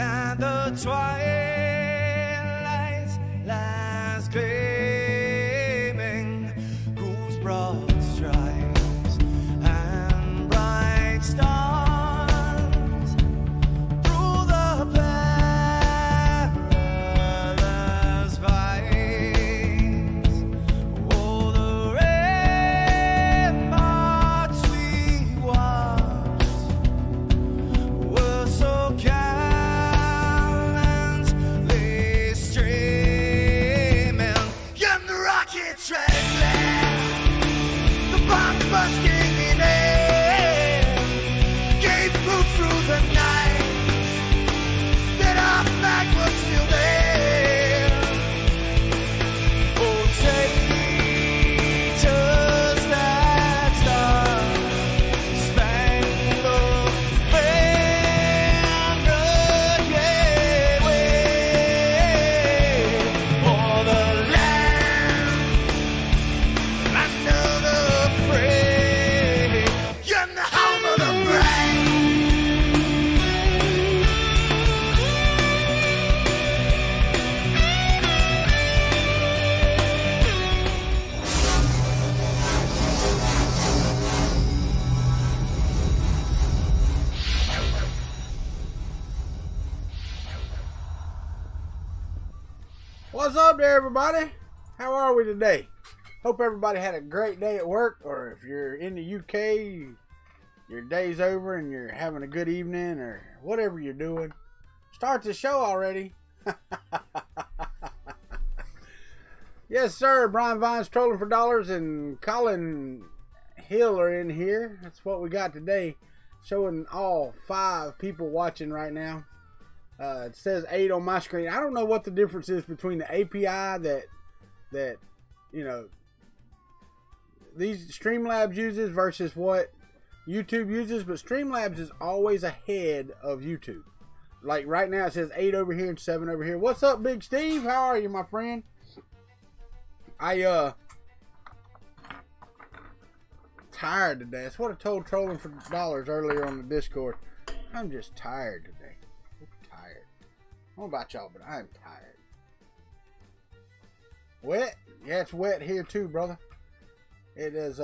and the twilight lies gleaming, whose broad stripes and bright stars through the perilous fights. Oh, the ramparts we watched were so gallantly streaming, and the rockets restless, the bombs bursting in air, gave proof through the night that our flag was still there. Oh, take us that star spangled banner, yeah, wave for the land under the fray, and the home of the brave. What's up there, everybody? How are we today? Hope everybody had a great day at work, or if you're in the UK, your day's over and you're having a good evening, or whatever you're doing. Start the show already. Yes, sir. Brian Vine's Trolling for Dollars and Colin Hill are in here. That's what we got today. Showing all 5 people watching right now. It says 8 on my screen. I don't know what the difference is between the API that you know these Streamlabs uses versus what YouTube uses, but Streamlabs is always ahead of YouTube. Like right now it says 8 over here and 7 over here. What's up, Big Steve? How are you, my friend? Tired today. That's what I told Trolling for Dollars earlier on the Discord. I'm just tired today. Tired. I don't know about y'all, but I'm tired. Wet? Yeah, it's wet here too, brother. It is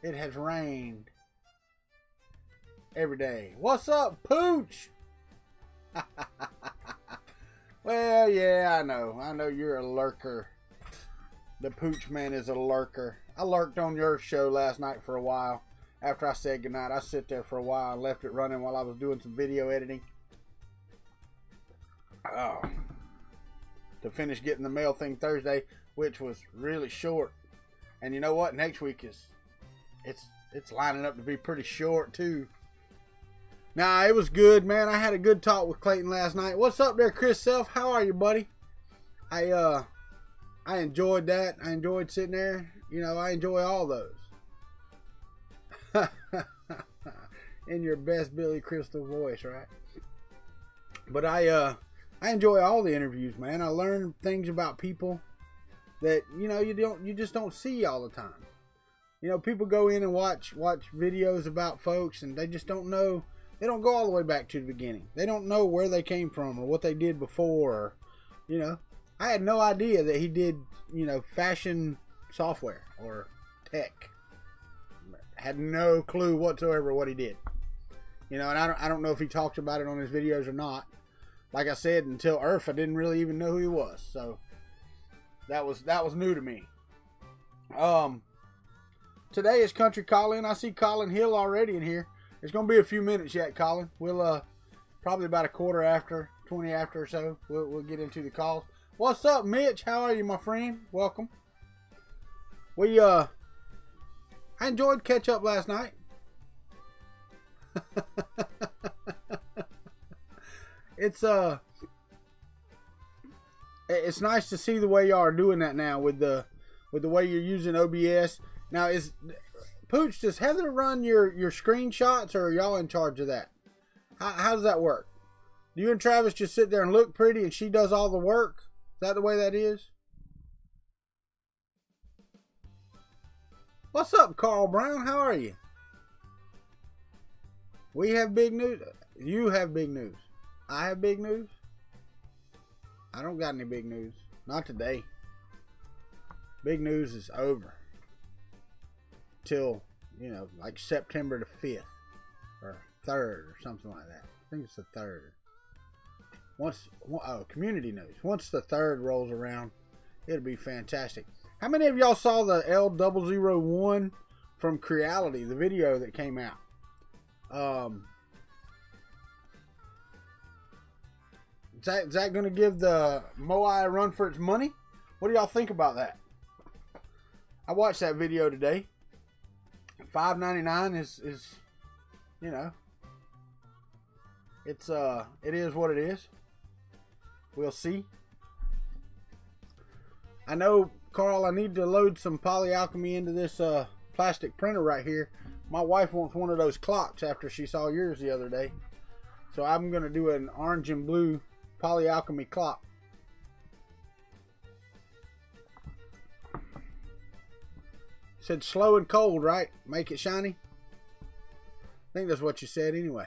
it has rained every day. What's up, Pooch? Well, yeah, I know you're a lurker. The Pooch man is a lurker. I lurked on your show last night for a while. After I said goodnight, I sit there for a while and left it running while I was doing some video editing. Oh, to finish getting the mail thing Thursday, which was really short. And you know what? Next week it's lining up to be pretty short too. Nah, it was good, man. I had a good talk with Clayton last night. What's up there, Chris Self? How are you, buddy? I enjoyed that. I enjoyed sitting there. You know, I enjoy all those. In your best Billy Crystal voice, right? But I enjoy all the interviews, man. I learn things about people that, you know, you just don't see all the time. You know, people go in and watch videos about folks and they just don't know. They don't go all the way back to the beginning. They don't know where they came from or what they did before. Or, you know, I had no idea that he did, you know, fashion software or tech. Had no clue whatsoever what he did. You know, and I don't know if he talks about it on his videos or not. Like I said, until Earth, I didn't really even know who he was. So that was new to me. Today is Country Colin. I see Colin Hill already in here. It's gonna be a few minutes yet, Colin. We'll probably about a quarter after, 20 after or so. We'll get into the calls. What's up, Mitch? How are you, my friend? Welcome. I enjoyed catch up last night. It's nice to see the way y'all are doing that now with the way you're using OBS. Now, is Pooch, does Heather run your screenshots, or are y'all in charge of that? How does that work? Do you and Travis just sit there and look pretty and she does all the work? Is that the way that is? What's up, Carl Brown? How are you? We have big news. You have big news. I have big news. I don't got any big news. Not today. Big news is over. Till, you know, like September the 5th. Or 3rd or something like that. I think it's the 3rd. Community news. Once the 3rd rolls around, it'll be fantastic. How many of y'all saw the L001 from Creality, the video that came out? Is that going to give the Moai a run for its money? What do y'all think about that? I watched that video today. $5.99 is, you know, it is what it is. We'll see. I know, Carl, I need to load some polyalchemy into this plastic printer right here. My wife wants one of those clocks after she saw yours the other day. So I'm going to do an orange and blue polyalchemy clock. Said slow and cold, right? Make it shiny. I think that's what you said anyway.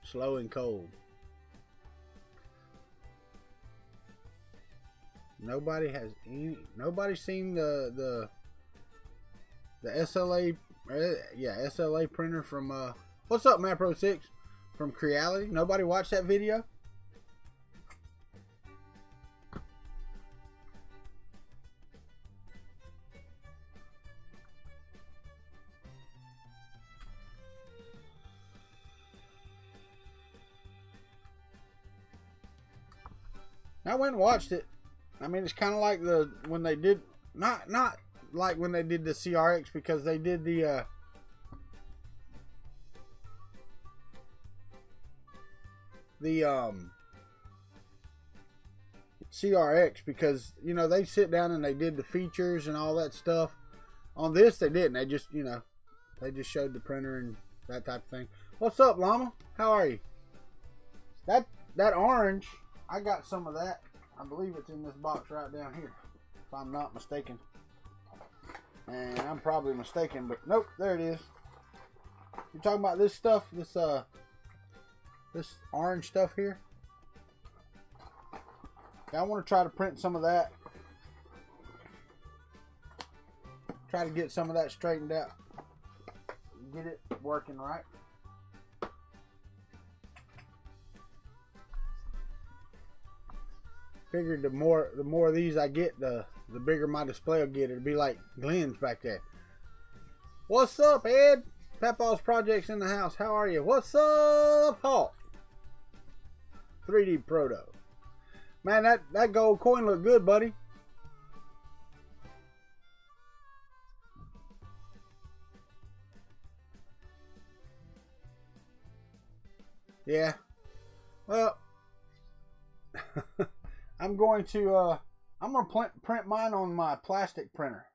Slow and cold. Nobody's seen the SLA, SLA printer from what's up, Mapro 6 from Creality? Nobody watched that video? I went and watched it. I mean, it's kind of like when they did not like when they did the CRX, because they did the CRX, because, you know, they sit down and they did the features and all that stuff. On this, they didn't. They just, you know, they just showed the printer and that type of thing. What's up, Llama? How are you? That orange, I got some of that. I believe it's in this box right down here, if I'm not mistaken. And I'm probably mistaken, but nope, there it is. You're talking about this stuff, this orange stuff here? Yeah, I want to try to print some of that. Try to get some of that straightened out. Get it working right. Figured the more of these I get, the bigger my display will get. It'll be like Glenn's back there. What's up, Ed? Papaw's Projects in the house. How are you? What's up, Hawk? 3D Proto. Man, that gold coin looked good, buddy. Yeah. Well, I'm going to print mine on my plastic printer.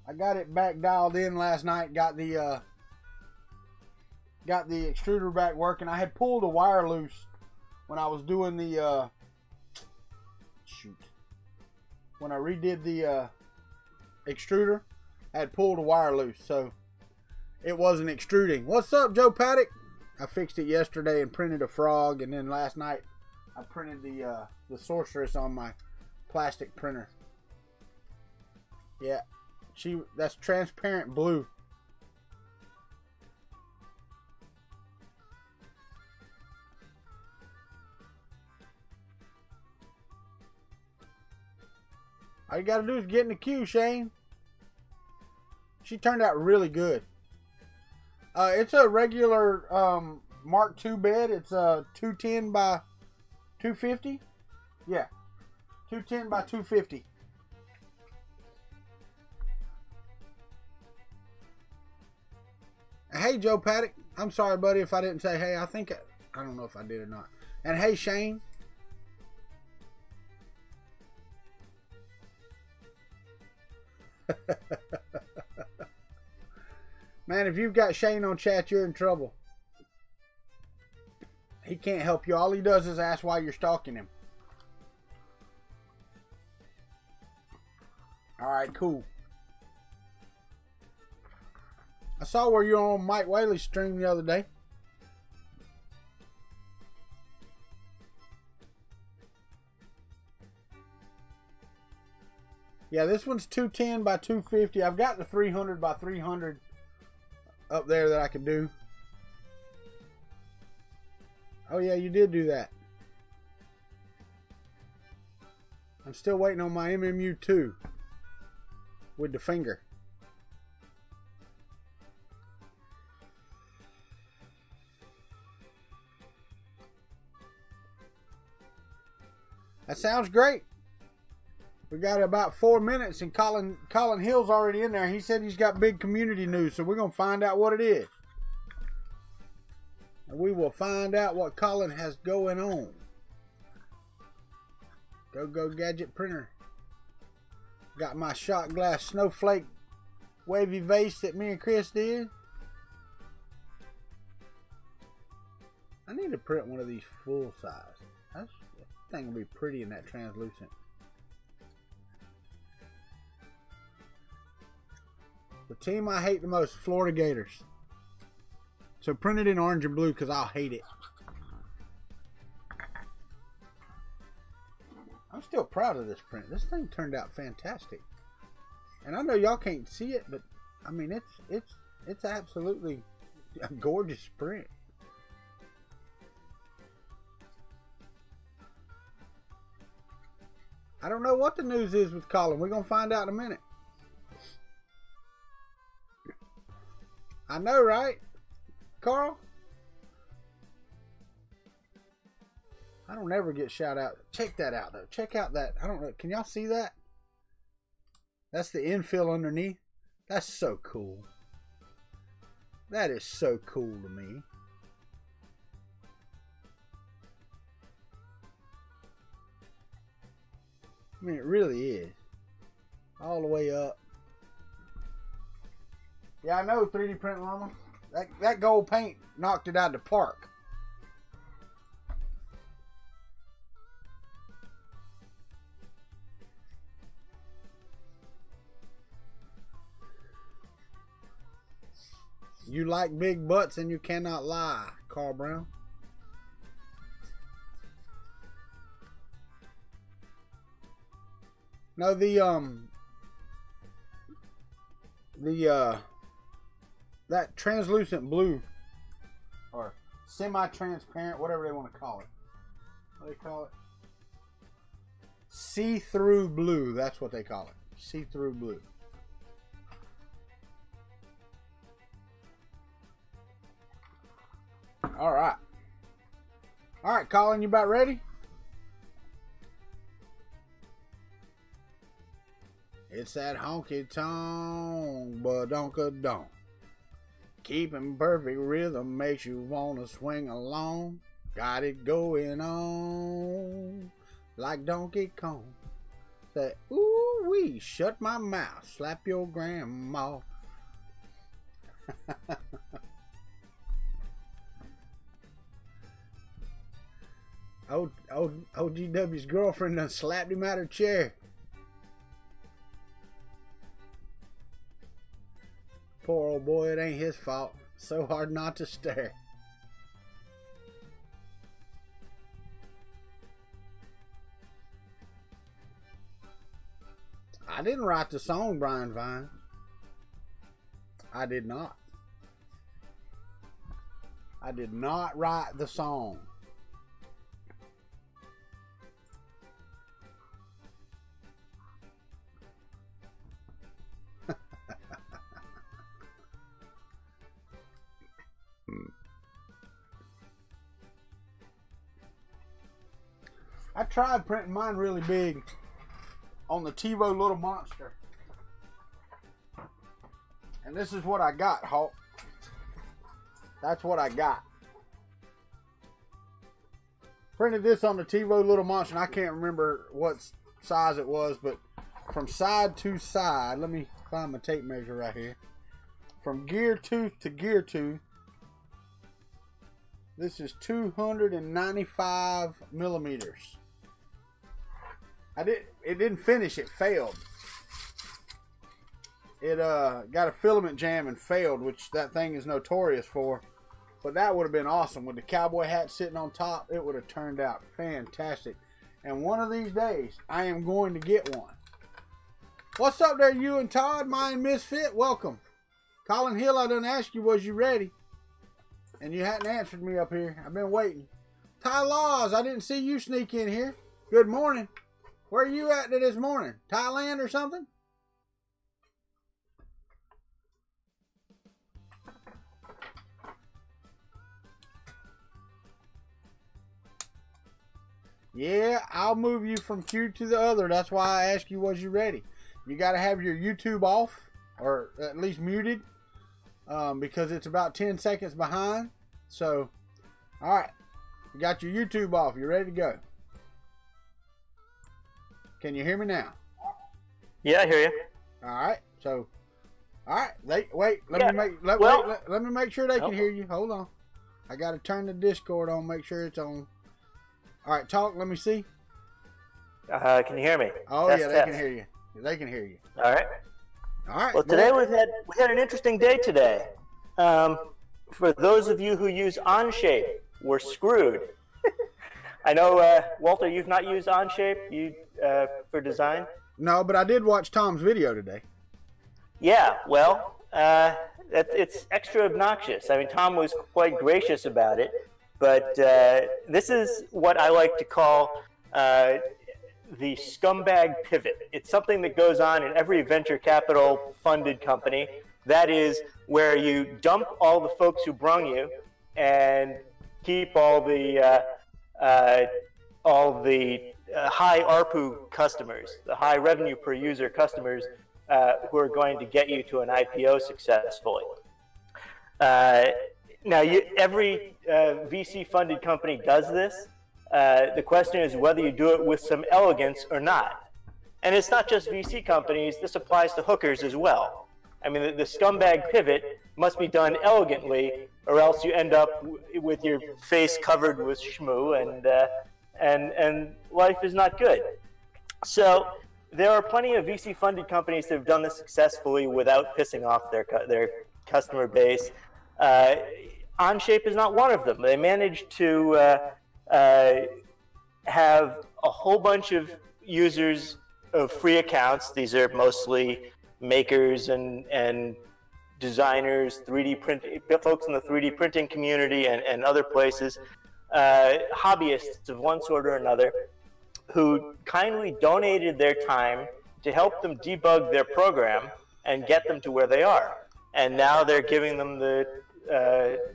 I got it back dialed in last night. Got the extruder back working. I had pulled a wire loose when I was doing the when I redid the extruder. I had pulled a wire loose, so it wasn't extruding. What's up, Joe Paddock? I fixed it yesterday and printed a frog, and then last night I printed the sorceress on my plastic printer. Yeah, that's transparent blue. All you gotta do is get in the queue, Shane. She turned out really good. It's a regular Mark II bed. It's 210 by 250. Yeah, 210 by 250. Hey, Joe Paddock. I'm sorry, buddy, if I didn't say hey. I don't know if I did or not. And hey, Shane. Man, if you've got Shane on chat, you're in trouble. He can't help you. All he does is ask why you're stalking him. Alright, cool. I saw where you were on Mike Whaley's stream the other day. Yeah, this one's 210 by 250. I've got the 300 by 300 up there that I can do. Oh yeah, you did do that. I'm still waiting on my MMU2 with the finger. That sounds great. We got about 4 minutes, and Colin Hill's already in there. He said he's got big community news, so we're going to find out what it is. And we will find out what Colin has going on. Go gadget printer. Got my shot glass snowflake wavy vase that me and Chris did. I need to print one of these full size. That thing will be pretty in that translucent. The team I hate the most, Florida Gators. So print it in orange and blue because I'll hate it. I'm still proud of this print. This thing turned out fantastic. And I know y'all can't see it, but I mean it's absolutely a gorgeous print. I don't know what the news is with Colin. We're gonna find out in a minute. I know, right, Carl? I don't ever get shout out. Check that out though. Check out that. I don't know. Can y'all see that? That's the infill underneath. That's so cool. That is so cool to me. I mean, it really is. All the way up. Yeah, I know, 3D Print Llama. That gold paint knocked it out of the park. You like big butts and you cannot lie, Carl Brown. No, that translucent blue or semi-transparent, whatever they want to call it. What do they call it? See-through blue. That's what they call it. See-through blue. All right. All right, Colin, you about ready? It's that honky tonk, but donka-donk. Keeping perfect rhythm makes you want to swing along. Got it going on like Donkey Kong. Say, ooh wee, shut my mouth, slap your grandma. OGW's girlfriend done slapped him out of her chair. Poor old boy, it ain't his fault. So hard not to stare. I didn't write the song, Brian Vine. I did not. I did not write the song. I tried printing mine really big on the TiVo Little Monster. And this is what I got, Hulk. That's what I got. Printed this on the TiVo Little Monster, and I can't remember what size it was, but from side to side, let me find my tape measure right here. From gear tooth to gear tooth, this is 295 millimeters. It didn't finish, it failed. It got a filament jam and failed, which that thing is notorious for. But that would have been awesome. With the cowboy hat sitting on top, it would have turned out fantastic. And one of these days, I am going to get one. What's up there, you and Todd, my misfit? Welcome. Colin Hill, I done asked you, was you ready? And you hadn't answered me up here. I've been waiting. Ty Laws, I didn't see you sneak in here. Good morning. Where are you at this morning? Thailand or something? Yeah, I'll move you from queue to the other. That's why I asked you, was you ready? You got to have your YouTube off, or at least muted, because it's about 10 seconds behind. So, all right. You got your YouTube off. You ready to go? Can you hear me now? Yeah, I hear you. All right. So, all right. Let me make sure they can hear you. Hold on. I got to turn the Discord on. Make sure it's on. All right, talk. Let me see. Can you hear me? Oh, yeah, they can hear you. They can hear you. All right. All right. Well, today we had an interesting day today. For those of you who use Onshape, we're screwed. I know, Walter, you've not used Onshape for design? No, but I did watch Tom's video today. Yeah, well, it's extra obnoxious. I mean, Tom was quite gracious about it. But this is what I like to call the scumbag pivot. It's something that goes on in every venture capital funded company. That is where you dump all the folks who brung you and keep all the high ARPU customers, the high revenue per user customers who are going to get you to an IPO successfully. Now, every VC-funded company does this. The question is whether you do it with some elegance or not. And it's not just VC companies. This applies to hookers as well. I mean, the scumbag pivot must be done elegantly, or else you end up with your face covered with schmoo, and life is not good. So there are plenty of VC-funded companies that have done this successfully without pissing off their customer base. Onshape is not one of them. They managed to have a whole bunch of users of free accounts. These are mostly makers and designers, 3D printing folks in the 3D printing community and other places, hobbyists of one sort or another, who kindly donated their time to help them debug their program and get them to where they are. And now they're giving them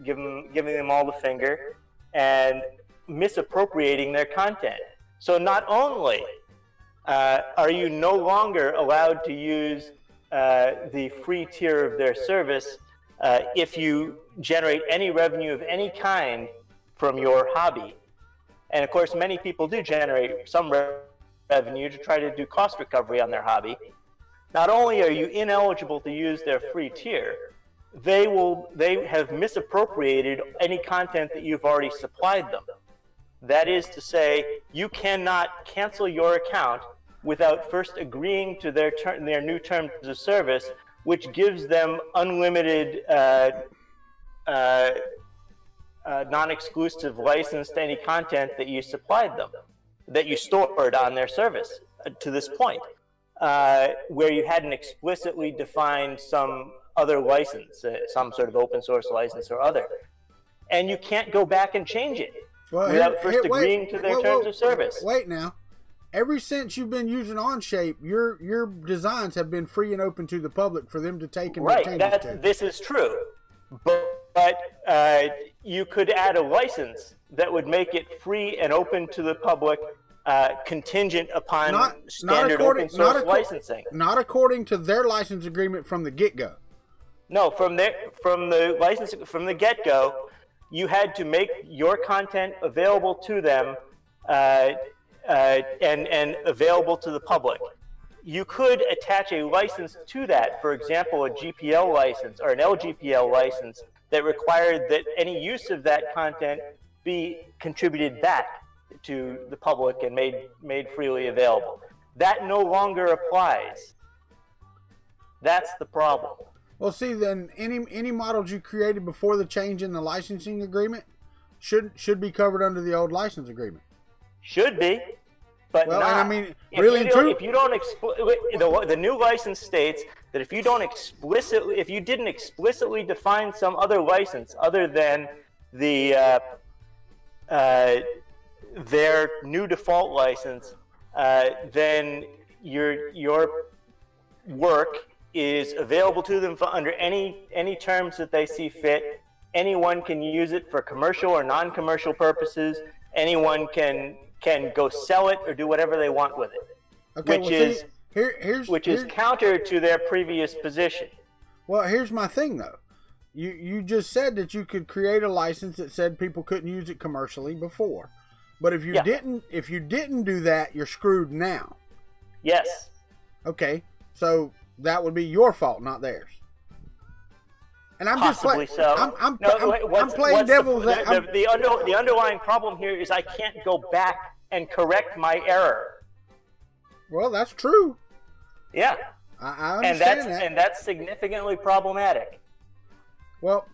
giving them all the finger and misappropriating their content. So not only are you no longer allowed to use the free tier of their service if you generate any revenue of any kind from your hobby. And of course, many people do generate some revenue to try to do cost recovery on their hobby. Not only are you ineligible to use their free tier, they have misappropriated any content that you've already supplied them. That is to say, you cannot cancel your account without first agreeing to their new terms of service, which gives them unlimited non-exclusive license to any content that you supplied them, that you stored on their service to this point, where you hadn't explicitly defined some other license, some sort of open source license or other. And you can't go back and change it without first agreeing to their terms of service. Wait now. Ever since you've been using Onshape, your designs have been free and open to the public for them to take and make changes to. This is true. But you could add a license that would make it free and open to the public, contingent upon standard open source licensing. Not according to their license agreement from the get-go. No, from the get-go, you had to make your content available to them and available to the public. You could attach a license to that, for example, a GPL license or an LGPL license that required that any use of that content be contributed back to the public and made freely available. That no longer applies. That's the problem. Well, see, then any models you created before the change in the licensing agreement should be covered under the old license agreement. Should be. but Well, not. and I mean, really and true. If you don't the new license states that if you didn't explicitly define some other license other than the their new default license, then your work is available to them under any terms that they see fit. Anyone can use it for commercial or non-commercial purposes. Anyone can go sell it or do whatever they want with it. Okay, Which is counter to their previous position. Well, here's my thing though. You just said that you could create a license that said people couldn't use it commercially before. But if you didn't do that, you're screwed now. Yes. Okay. So that would be your fault, not theirs. And I'm Possibly just so. I'm playing devil's. The underlying problem here is I can't go back and correct my error. Well, that's true. Yeah. I understand that. And that's significantly problematic. Well,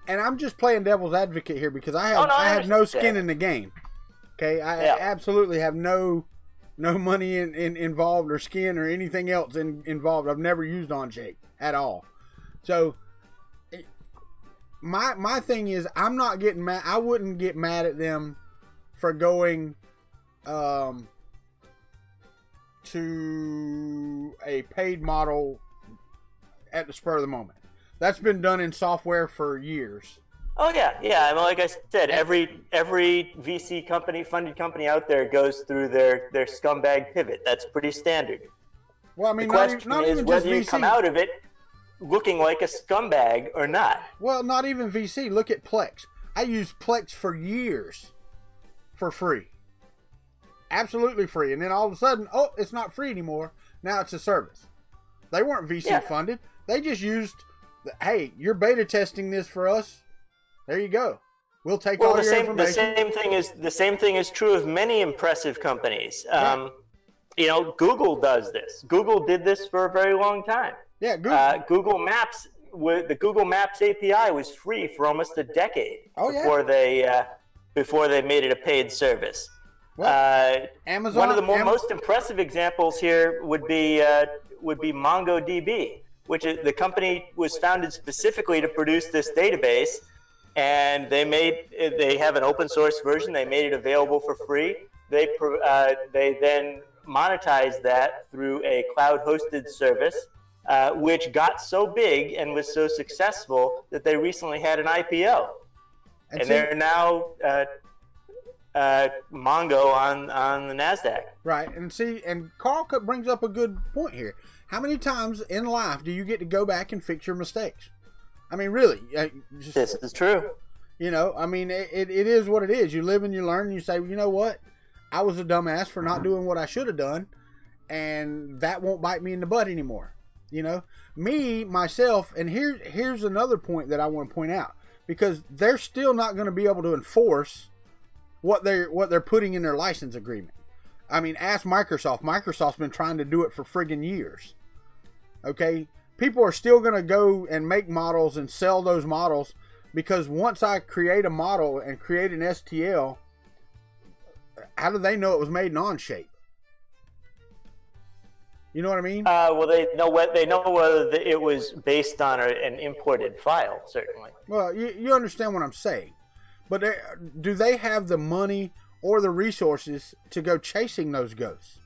and I'm just playing devil's advocate here because I have no skin in the game. Okay, I absolutely have no money involved or skin or anything else involved. I've never used Onshape at all. So my thing is, I'm not getting mad. I wouldn't get mad at them for going to a paid model at the spur of the moment. That's been done in software for years. Oh yeah. I mean, like I said, every VC company, funded company out there goes through their scumbag pivot. That's pretty standard. Well, I mean, the question is whether you come out of it looking like a scumbag or not. Well, not even VC. Look at Plex. I used Plex for years for free. Absolutely free. And then all of a sudden, it's not free anymore. Now it's a service. They weren't VC funded. They just used, hey, you're beta testing this for us. There you go. We'll take all your information. The same thing is true of many impressive companies. Google does this. Google did this for a very long time. Yeah, Google Maps. The Google Maps API was free for almost a decade before they made it a paid service. Well, Amazon. One of the most impressive examples here would be MongoDB, which is, the company was founded specifically to produce this database, and they have an open source version. They made it available for free. They then monetized that through a cloud hosted service. Which got so big and was so successful that they recently had an IPO, and they're now Mongo on the NASDAQ. Right, and Carl brings up a good point here. How many times in life do you get to go back and fix your mistakes? I mean, really. This is true. I mean, it is what it is. You live and you learn, and you say, you know what? I was a dumbass for not doing what I should have done, and that won't bite me in the butt anymore. Myself, and here's another point that I want to point out, because they're still not going to be able to enforce what they're putting in their license agreement. I mean, ask Microsoft. Microsoft's been trying to do it for friggin' years. Okay? People are still going to go and make models and sell those models, because once I create a model and create an STL, how do they know it was made in Onshape? You know what I mean? Well, they know whether it was based on an imported file, certainly. Well, you understand what I'm saying. But do they have the money or the resources to go chasing those ghosts?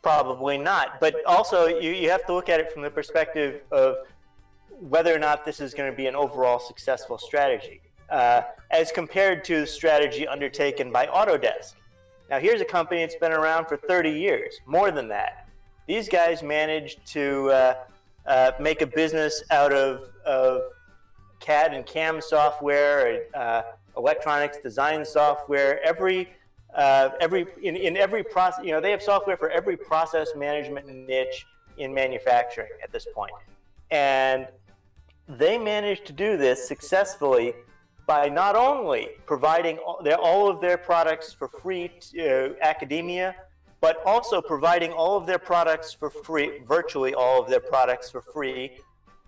Probably not. But also, you have to look at it from the perspective of whether or not this is going to be an overall successful strategy, as compared to the strategy undertaken by Autodesk. Now, here's a company that's been around for 30 years, more than that. These guys managed to make a business out of CAD and CAM software, electronics design software. Every process, they have software for every process management niche in manufacturing at this point, and they managed to do this successfully by not only providing all of their products for free to academia, but also providing all of their products for free, virtually all of their products for free,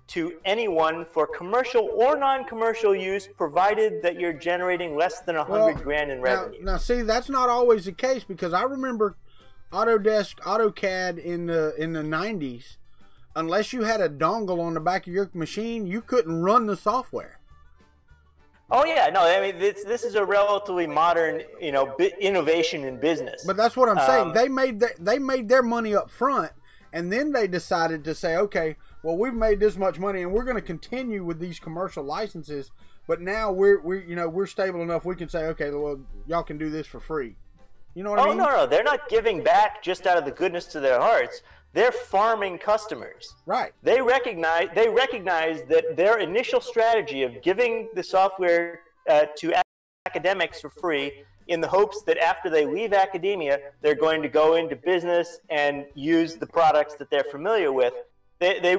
to anyone for commercial or non-commercial use, provided that you're generating less than 100 grand in revenue. Now, see, that's not always the case, because I remember Autodesk, AutoCAD in the 90s. Unless you had a dongle on the back of your machine, you couldn't run the software. Oh yeah, no, I mean this is a relatively modern, innovation in business. But that's what I'm saying. They made their money up front, and then they decided to say, okay, well, we've made this much money, and we're going to continue with these commercial licenses. But now we're stable enough. We can say, okay, well, y'all can do this for free. You know what I mean? Oh no, they're not giving back just out of the goodness to their hearts. They're farming customers. Right. They recognize that their initial strategy of giving the software to academics for free, in the hopes that after they leave academia, they're going to go into business and use the products that they're familiar with. They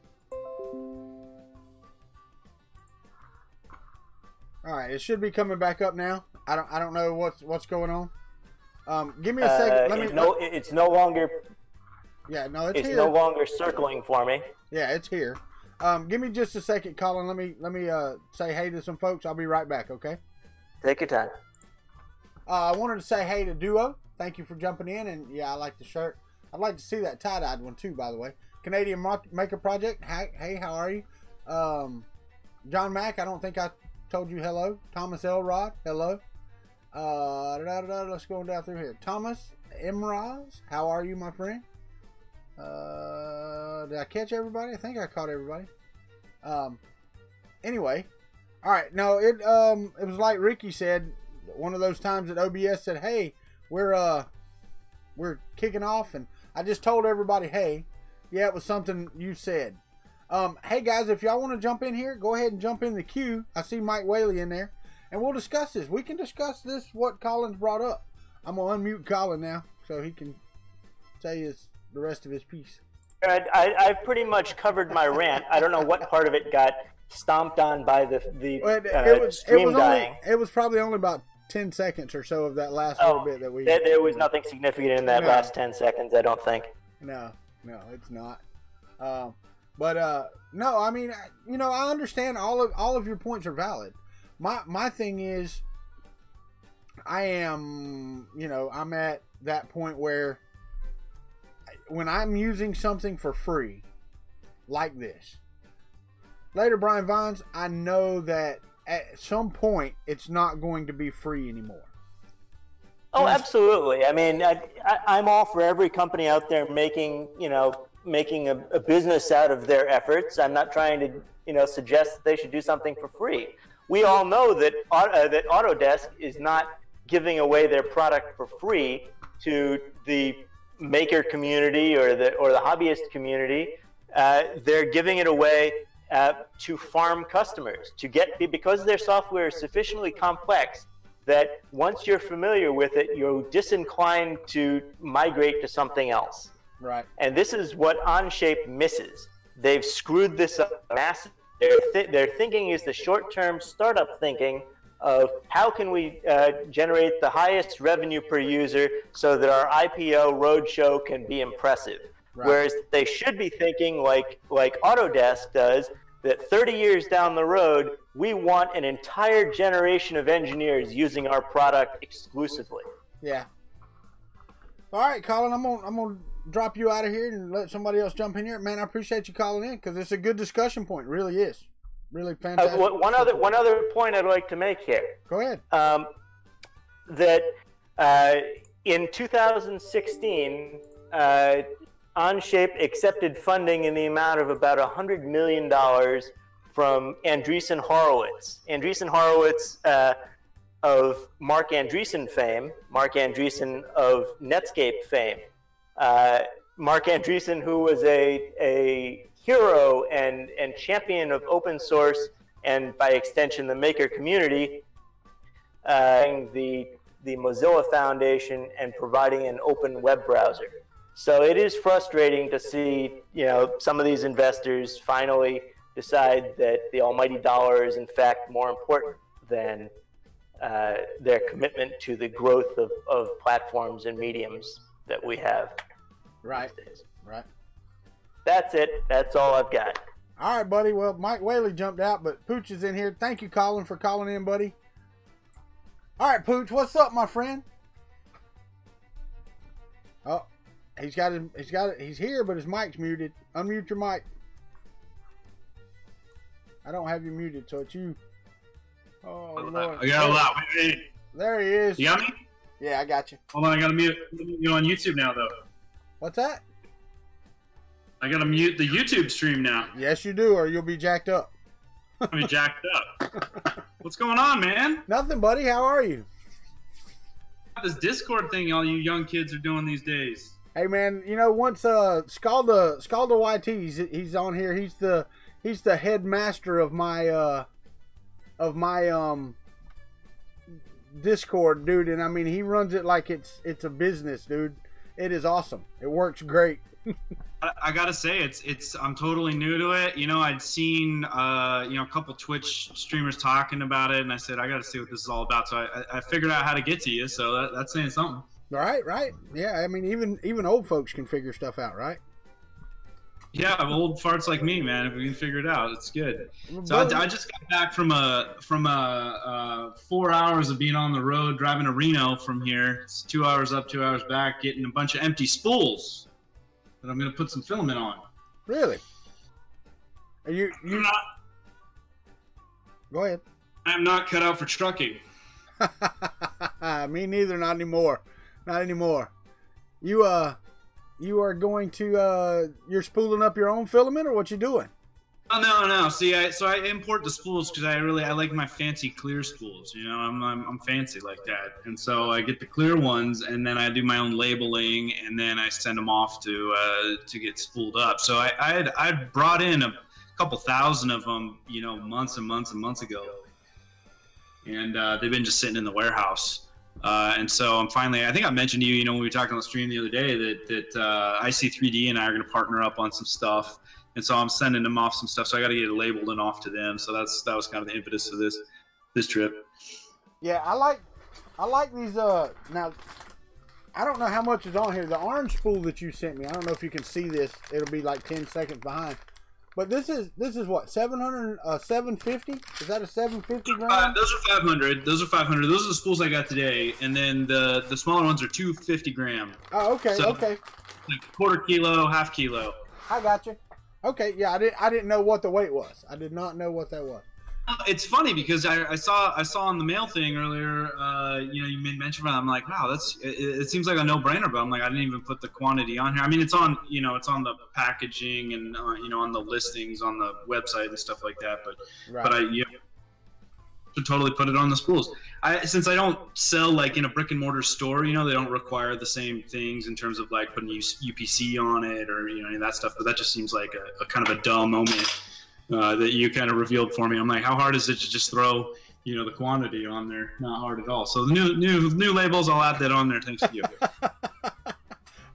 All right, it should be coming back up now. I don't know what's going on. Give me a second. It's no longer. Yeah, no, it's here. It's no longer circling for me. Yeah, it's here. Give me just a second, Colin. Let me say hey to some folks. I'll be right back, okay? Take your time. I wanted to say hey to Duo. Thank you for jumping in, and yeah, I like the shirt. I'd like to see that tie-dyed one too, by the way. Canadian Maker Project. Hey, how are you? John Mack, I don't think I told you hello. Thomas Elrod, hello. Let's go down through here. Thomas Imraz, how are you, my friend? Did I catch everybody? I think I caught everybody. Anyway, all right. No, it was like Ricky said, one of those times that OBS said, "Hey, we're kicking off," and I just told everybody, "Hey, yeah, it was something you said." Hey guys, if y'all want to jump in here, go ahead and jump in the queue. I see Mike Whaley in there, and we'll discuss this. We can discuss this, what Colin's brought up. I'm gonna unmute Colin now so he can say the rest of his piece. I've pretty much covered my rant. I don't know what part of it got stomped on by the stream dying. It was probably only about 10 seconds or so of that last little bit that we. There was nothing significant in that last 10 seconds, I don't think. No, it's not. No, I mean, I understand all of your points are valid. My thing is, I'm at that point where when I'm using something for free, like this, later Brian Vines, I know that at some point it's not going to be free anymore. Oh, absolutely. I mean, I'm all for every company out there making a business out of their efforts. I'm not trying to, suggest that they should do something for free. We all know that Autodesk is not giving away their product for free to the maker community or the hobbyist community. They're giving it away to farm customers because their software is sufficiently complex that once you're familiar with it, you're disinclined to migrate to something else. Right. And this is what Onshape misses. They've screwed this up massively. Their thinking is the short-term startup thinking of how can we generate the highest revenue per user so that our IPO roadshow can be impressive. Right. Whereas they should be thinking like Autodesk does, that 30 years down the road, we want an entire generation of engineers using our product exclusively. Yeah. All right, Colin, I'm gonna drop you out of here and let somebody else jump in here. Man, I appreciate you calling in because it's a good discussion point. It really is. Really fantastic. One other point I'd like to make here. Go ahead. That in 2016, Onshape accepted funding in the amount of about $100 million from Andreessen Horowitz. Andreessen Horowitz of Mark Andreessen fame, Mark Andreessen of Netscape fame. Mark Andreessen, who was a hero and champion of open source and by extension the maker community, the Mozilla Foundation and providing an open web browser. So it is frustrating to see, some of these investors finally decide that the almighty dollar is in fact more important than their commitment to the growth of platforms and mediums that we have. Right. Right. That's it. That's all I've got. All right, buddy. Well, Mike Whaley jumped out, but Pooch is in here. Thank you, Colin, for calling in, buddy. All right, Pooch, what's up, my friend? Oh, he's here, but his mic's muted. Unmute your mic. I don't have you muted, so it's you. Oh, Lord. I got a lot. Wait. There he is. You got me? Yeah, I got you. Hold on, I gotta mute you on YouTube now, though. What's that? I gotta mute the YouTube stream now. Yes, you do, or you'll be jacked up. I'll be jacked up. What's going on, man? Nothing, buddy. How are you? This Discord thing all you young kids are doing these days. Hey, man. You know, once Scalda YT, he's on here. He's the headmaster of my Discord, dude, and I mean he runs it like it's a business, dude. It is awesome. It works great. I gotta say, I'm totally new to it. You know, I'd seen a couple Twitch streamers talking about it, and I said I gotta see what this is all about. So I figured out how to get to you. So that's saying something. Right. Yeah, I mean even old folks can figure stuff out, right? Yeah, old farts like me, man. If we can figure it out, it's good. So I just got back from 4 hours of being on the road, driving to Reno from here. It's 2 hours up, 2 hours back, getting a bunch of empty spools that I'm going to put some filament on. Really? Are you? Not, Go ahead. I'm not cut out for trucking. Me neither. Not anymore. Not anymore. You are going to, you're spooling up your own filament, or what you doing? Oh, no. See, I import the spools because I like my fancy clear spools. You know, I'm fancy like that, and so I get the clear ones, and then I do my own labeling, and then I send them off to get spooled up. So I brought in a couple thousand of them, you know, months and months and months ago, and they've been just sitting in the warehouse. And so I'm finally, I think I mentioned to you, you know, when we were talking on the stream the other day that IC3D and I are going to partner up on some stuff. And so I'm sending them off some stuff. So I got to get it labeled and off to them. So that was kind of the impetus of this trip. Yeah, I like these. Now, I don't know how much is on here. The orange spool that you sent me, I don't know if you can see this. It'll be like 10 seconds behind. But this is what, 750? Is that a 750 gram? Those are 500. Those are 500. Those are the spools I got today, and then the smaller ones are 250 gram. Oh, okay, so, okay. Like quarter kilo, half kilo. I got you. Okay, yeah, I didn't know what the weight was. I did not know what that was. It's funny because I saw on the mail thing earlier. You know, you made mention of it. I'm like, wow, it seems like a no-brainer. But I'm like, I didn't even put the quantity on here. I mean, it's on the packaging and you know, on the listings on the website and stuff like that. But I should totally put it on the spools. Since I don't sell like in a brick and mortar store, you know, they don't require the same things in terms of like putting UPC on it or you know any of that stuff. But that just seems like a kind of a dull moment. That you kind of revealed for me. I'm like, how hard is it to just throw, you know, the quantity on there? Not hard at all. So the new labels, I'll add that on there. Thanks to you.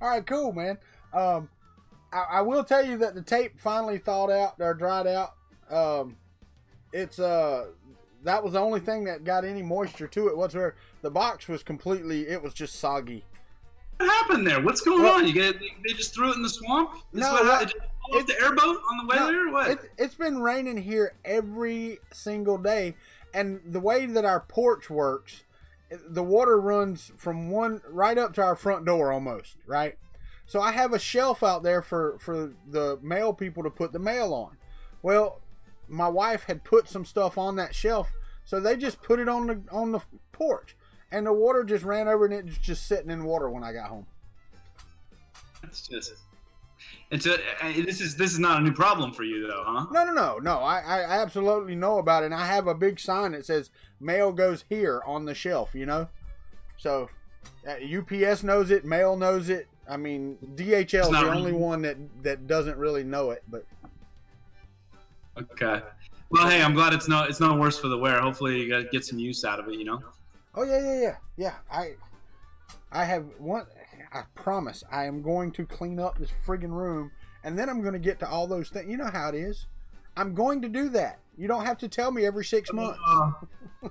All right, cool, man. I will tell you that the tape finally thawed out or dried out. It's that was the only thing that got any moisture to it whatsoever. The box was it was just soggy. What happened there? What's going on? They just threw it in the swamp? Off the airboat on the way there or what? It's been raining here every single day, and the way that our porch works, the water runs from right up to our front door almost, right? So I have a shelf out there for the mail people to put the mail on. Well, my wife had put some stuff on that shelf, so they just put it on the porch, and the water just ran over, and it was just sitting in water when I got home. That's just... And so this is not a new problem for you, though, huh? No. I absolutely know about it. And I have a big sign that says "Mail goes here" on the shelf. You know, so UPS knows it, mail knows it. I mean, DHL is the only one that doesn't really know it. But okay, well, hey, I'm glad it's not worse for the wear. Hopefully, you guys get some use out of it. You know. Oh yeah. I have one. I promise I am going to clean up this friggin' room, and then I'm going to get to all those things. You know how it is. I'm going to do that. You don't have to tell me every 6 months.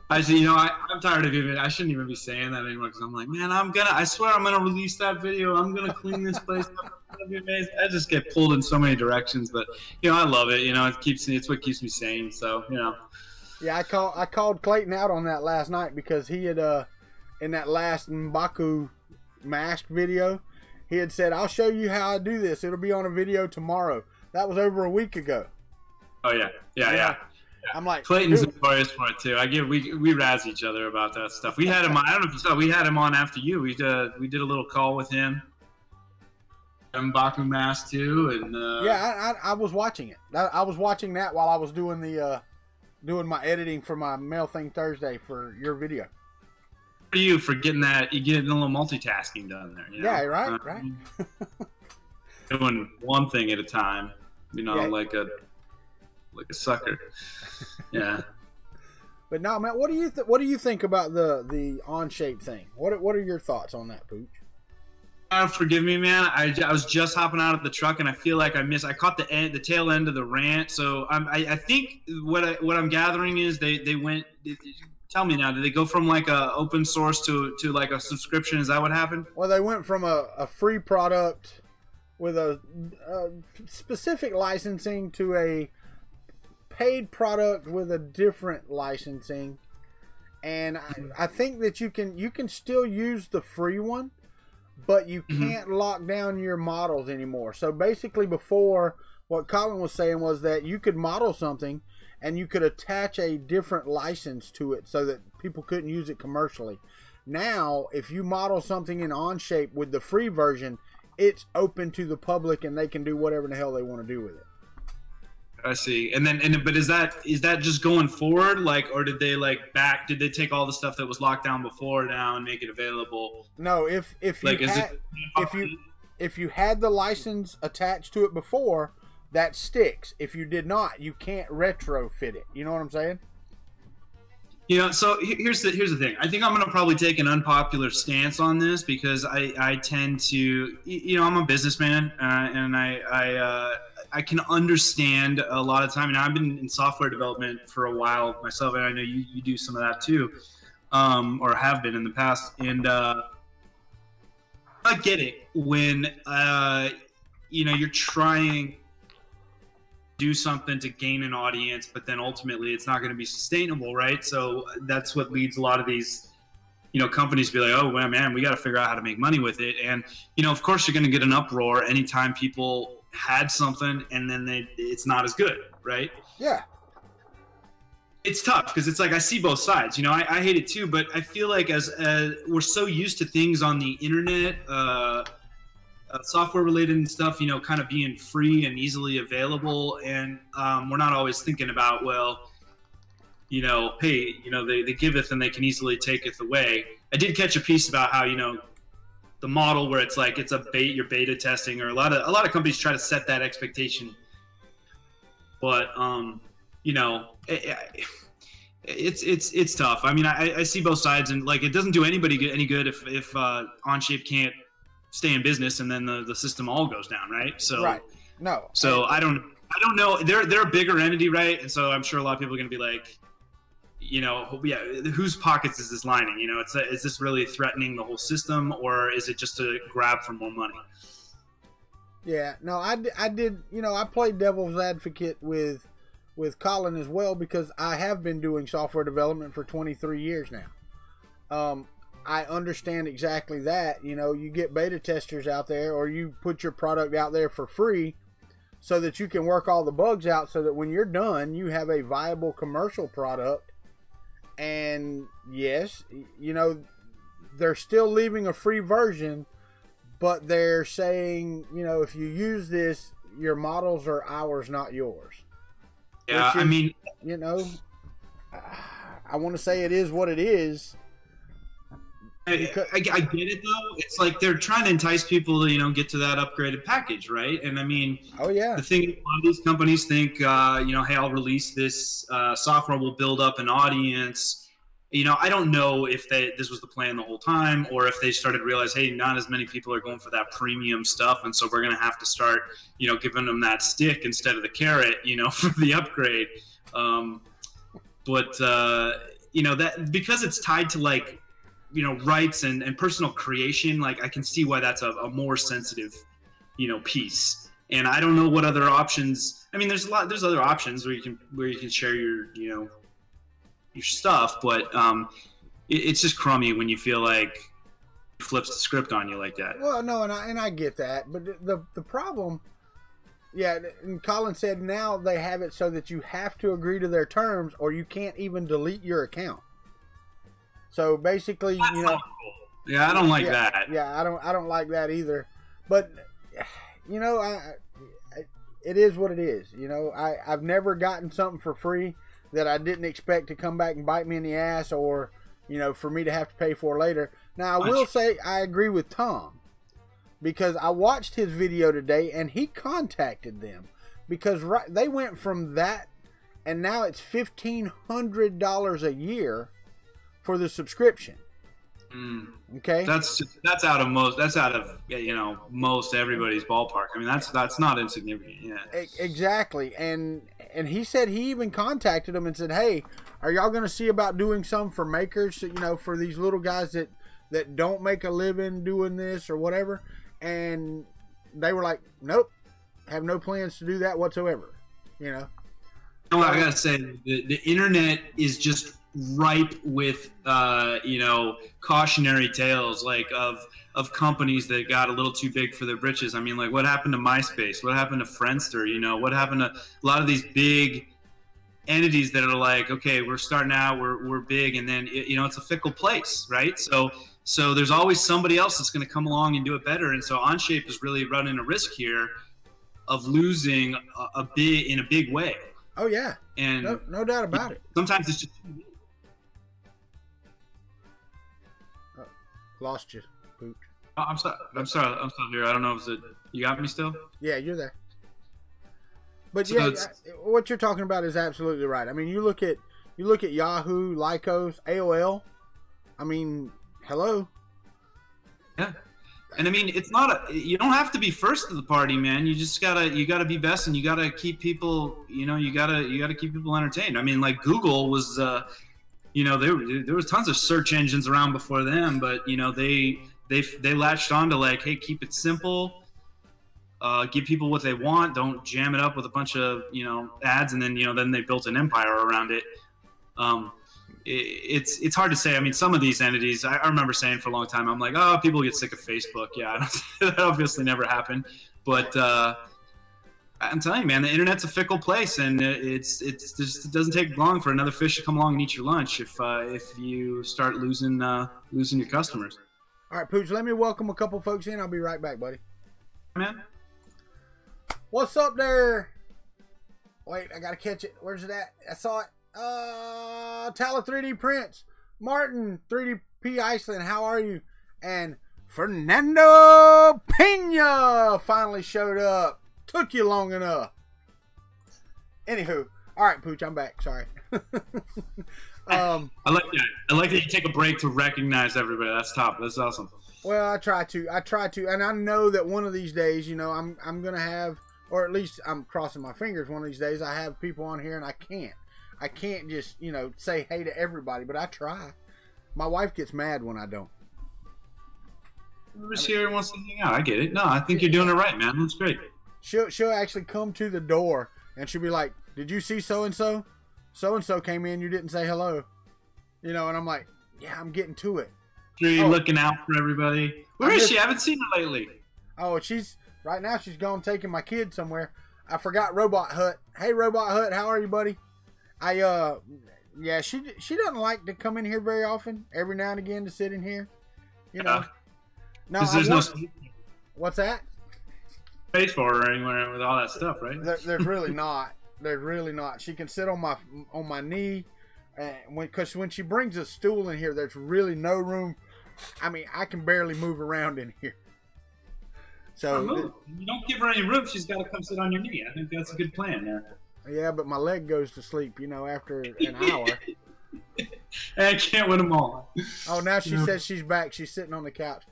I see. I'm tired of even. I shouldn't even be saying that anymore because I'm like, man, I swear I'm gonna release that video. I'm gonna clean this place up. It's gonna be amazing. I just get pulled in so many directions, but I love it. It's what keeps me sane. So Yeah, I called Clayton out on that last night because he had in that last M'Baku mask video, he had said, "I'll show you how I do this. It'll be on a video tomorrow." That was over a week ago. Oh yeah. I'm like, Clayton's notorious for it too. We razz each other about that stuff. We had him on. I don't know if you saw. We had him on after you. We did a little call with him. M'Baku mask too, and I was watching it. I was watching that while I was doing doing my editing for my Mail Thing Thursday for your video. For you for getting that, you getting a little multitasking done there. Yeah, right. Doing one thing at a time, like a sucker. Yeah. But no, man, what do you think about the On-Shape thing? What are your thoughts on that, Pooch? Forgive me, man. I was just hopping out of the truck, and I feel like I caught the tail end of the rant. So I think what I'm gathering is they went. Tell me now, did they go from like a open source to like a subscription? Is that what happened? Well, they went from a free product with a specific licensing to a paid product with a different licensing, and I think that you can still use the free one, but you can't lock down your models anymore. So basically, before, what Colin was saying was that you could model something and you could attach a different license to it so that people couldn't use it commercially. Now, if you model something in On-Shape with the free version, it's open to the public and they can do whatever the hell they want to do with it. I see. But is that just going forward, like, or did they did they take all the stuff that was locked down before now and make it available? No, if you had the license attached to it before, that sticks. If you did not, you can't retrofit it. You know what I'm saying? So here's the thing. I think I'm going to probably take an unpopular stance on this because I tend to, I'm a businessman, and I can understand a lot of time. And I've been in software development for a while myself, and I know you do some of that too, or have been in the past. And I get it when you're trying to do something to gain an audience, but then ultimately it's not going to be sustainable, right? So that's what leads a lot of these companies to be like, oh well, man, we got to figure out how to make money with it. And of course you're going to get an uproar anytime people had something and then it's not as good, right? Yeah. It's tough because it's like I see both sides. I hate it too, but I feel like as we're so used to things on the internet, software related and stuff, kind of being free and easily available, and we're not always thinking about, well, hey, they giveth and they can easily taketh away. I did catch a piece about how the model where it's like you're beta testing, or a lot of companies try to set that expectation, but it's tough. I mean, I see both sides, and like it doesn't do anybody any good if On-Shape can't stay in business and then the system all goes down, right? So right. No. So I don't know. They're a bigger entity, right? And so I'm sure a lot of people are going to be like, whose pockets is this lining? Is this really threatening the whole system, or is it just to grab for more money? Yeah, no, I did, I played devil's advocate with Colin as well, because I have been doing software development for 23 years now. I understand exactly that. You get beta testers out there, or you put your product out there for free so that you can work all the bugs out, so that when you're done, you have a viable commercial product. And yes, they're still leaving a free version, but they're saying, if you use this, your models are ours, not yours. Yeah, I mean, I want to say it is what it is. I get it though. It's like they're trying to entice people to get to that upgraded package, right? And I mean, oh yeah, the thing, a lot of these companies think, hey, I'll release this software, will build up an audience, You know, I don't know if this was the plan the whole time, or if they started to realize, hey, not as many people are going for that premium stuff, and so we're going to have to start, you know, giving them that stick instead of the carrot, you know, for the upgrade. You know, that because it's tied to, like, you know, rights and personal creation, like, I can see why that's a more sensitive, you know, piece. And I don't know what other options. I mean, there's other options where you can share your, you know, your stuff, but it's just crummy when you feel like it flips the script on you like that. Well, no, and I get that, but the problem, yeah, and Colin said now they have it so that you have to agree to their terms, or you can't even delete your account. So basically, That's you know, not cool. Yeah, I don't like that. Yeah, I don't like that either. But you know, it is what it is. You know, I've never gotten something for free that I didn't expect to come back and bite me in the ass, or, you know, for me to have to pay for later. Now, I will say I agree with Tom, because I watched his video today and he contacted them, because they went from that and now it's $1,500 a year for the subscription. Okay, that's out of you know, most everybody's ballpark. I mean, that's not insignificant. Yeah, exactly. And he said he even contacted them and said, hey, are y'all going to see about doing some for makers, you know, for these little guys that don't make a living doing this or whatever? And they were like, nope, have no plans to do that whatsoever. You know, I gotta say, the internet is just ripe with you know, cautionary tales, like of companies that got a little too big for their britches. I mean, like, what happened to MySpace? What happened to Friendster? You know, what happened to a lot of these big entities that are like, okay, we're starting out, we're big, and then you know, it's a fickle place, right? So there's always somebody else that's going to come along and do it better. And so Onshape is really running a risk here of losing in a big way. Oh yeah, and no doubt about it. Sometimes it's just lost you, Pooch. Oh, I'm sorry. I'm still here. I don't know if you got me still. Yeah, you're there. But so yeah, what you're talking about is absolutely right. I mean, you look at Yahoo, Lycos, AOL. I mean, hello. Yeah, and I mean, it's not you don't have to be first to the party, man. You just gotta be best, and you gotta keep people. You know, you gotta keep people entertained. I mean, like Google was. You know, there was tons of search engines around before them, but you know, they latched on to, like, hey, keep it simple, give people what they want, don't jam it up with a bunch of, you know, ads, and then, you know, then they built an empire around it. It's hard to say. I mean, some of these entities, I remember saying for a long time, I'm like, oh, people get sick of Facebook. Yeah, that obviously never happened, but I'm telling you, man, the internet's a fickle place, and it doesn't take long for another fish to come along and eat your lunch if you start losing your customers. All right, Pooch, let me welcome a couple folks in. I'll be right back, buddy. Man, what's up there? Wait, I gotta catch it. Where's it at? I saw it. Tala 3D Prints, Martin 3DP Iceland. How are you? And Fernando Pena finally showed up. Took you long enough. Anywho, all right, Pooch, I'm back. Sorry. I like that. I like that you take a break to recognize everybody. That's top. That's awesome. Well, I try to, and I know that one of these days, you know, I'm gonna have, or at least I'm crossing my fingers. One of these days, I have people on here, and I can't just, you know, say hey to everybody, but I try. My wife gets mad when I don't. Whoever's here wants to hang out. I get it. No, I think you're doing it right, man. That's great. She'll actually come to the door and she'll be like, "Did you see so and so? So and so came in. You didn't say hello." You know, and I'm like, "Yeah, I'm getting to it." Sure, you're looking out for everybody. Where is she? I haven't seen her lately. Oh, right now. She's gone taking my kid somewhere. I forgot Robot Hut. Hey, Robot Hut, how are you, buddy? Yeah, she doesn't like to come in here very often. Every now and again to sit in here. You know. No, there's no. What's that? Space for her anywhere with all that stuff, right? There's really not. There's really not. She can sit on my knee, because when she brings a stool in here, there's really no room. I mean, I can barely move around in here. So you don't give her any room. She's got to come sit on your knee. I think that's a good plan there. Yeah, but my leg goes to sleep, you know, after an hour. And I can't win them all. Oh, now she says she's back. She's sitting on the couch.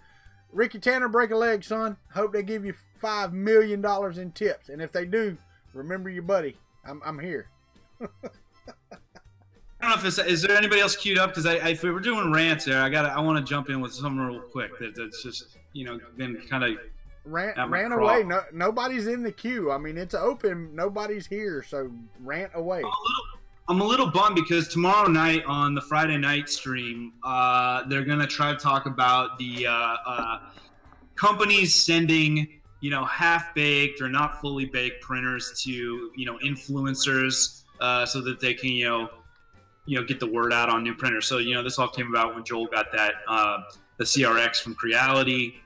Ricky Tanner, break a leg, son. Hope they give you $5 million in tips. And if they do, remember your buddy. I'm here. I don't know if is there anybody else queued up? Because if we were doing rants there, I want to jump in with something real quick that's just been kind of ran away. No, nobody's in the queue. I mean, it's open. Nobody's here, so rant away. I'm a little bummed because tomorrow night on the Friday night stream, they're gonna try to talk about the companies sending half-baked or not fully baked printers to influencers so that they can get the word out on new printers. So this all came about when Joel got that the CRX from Creality.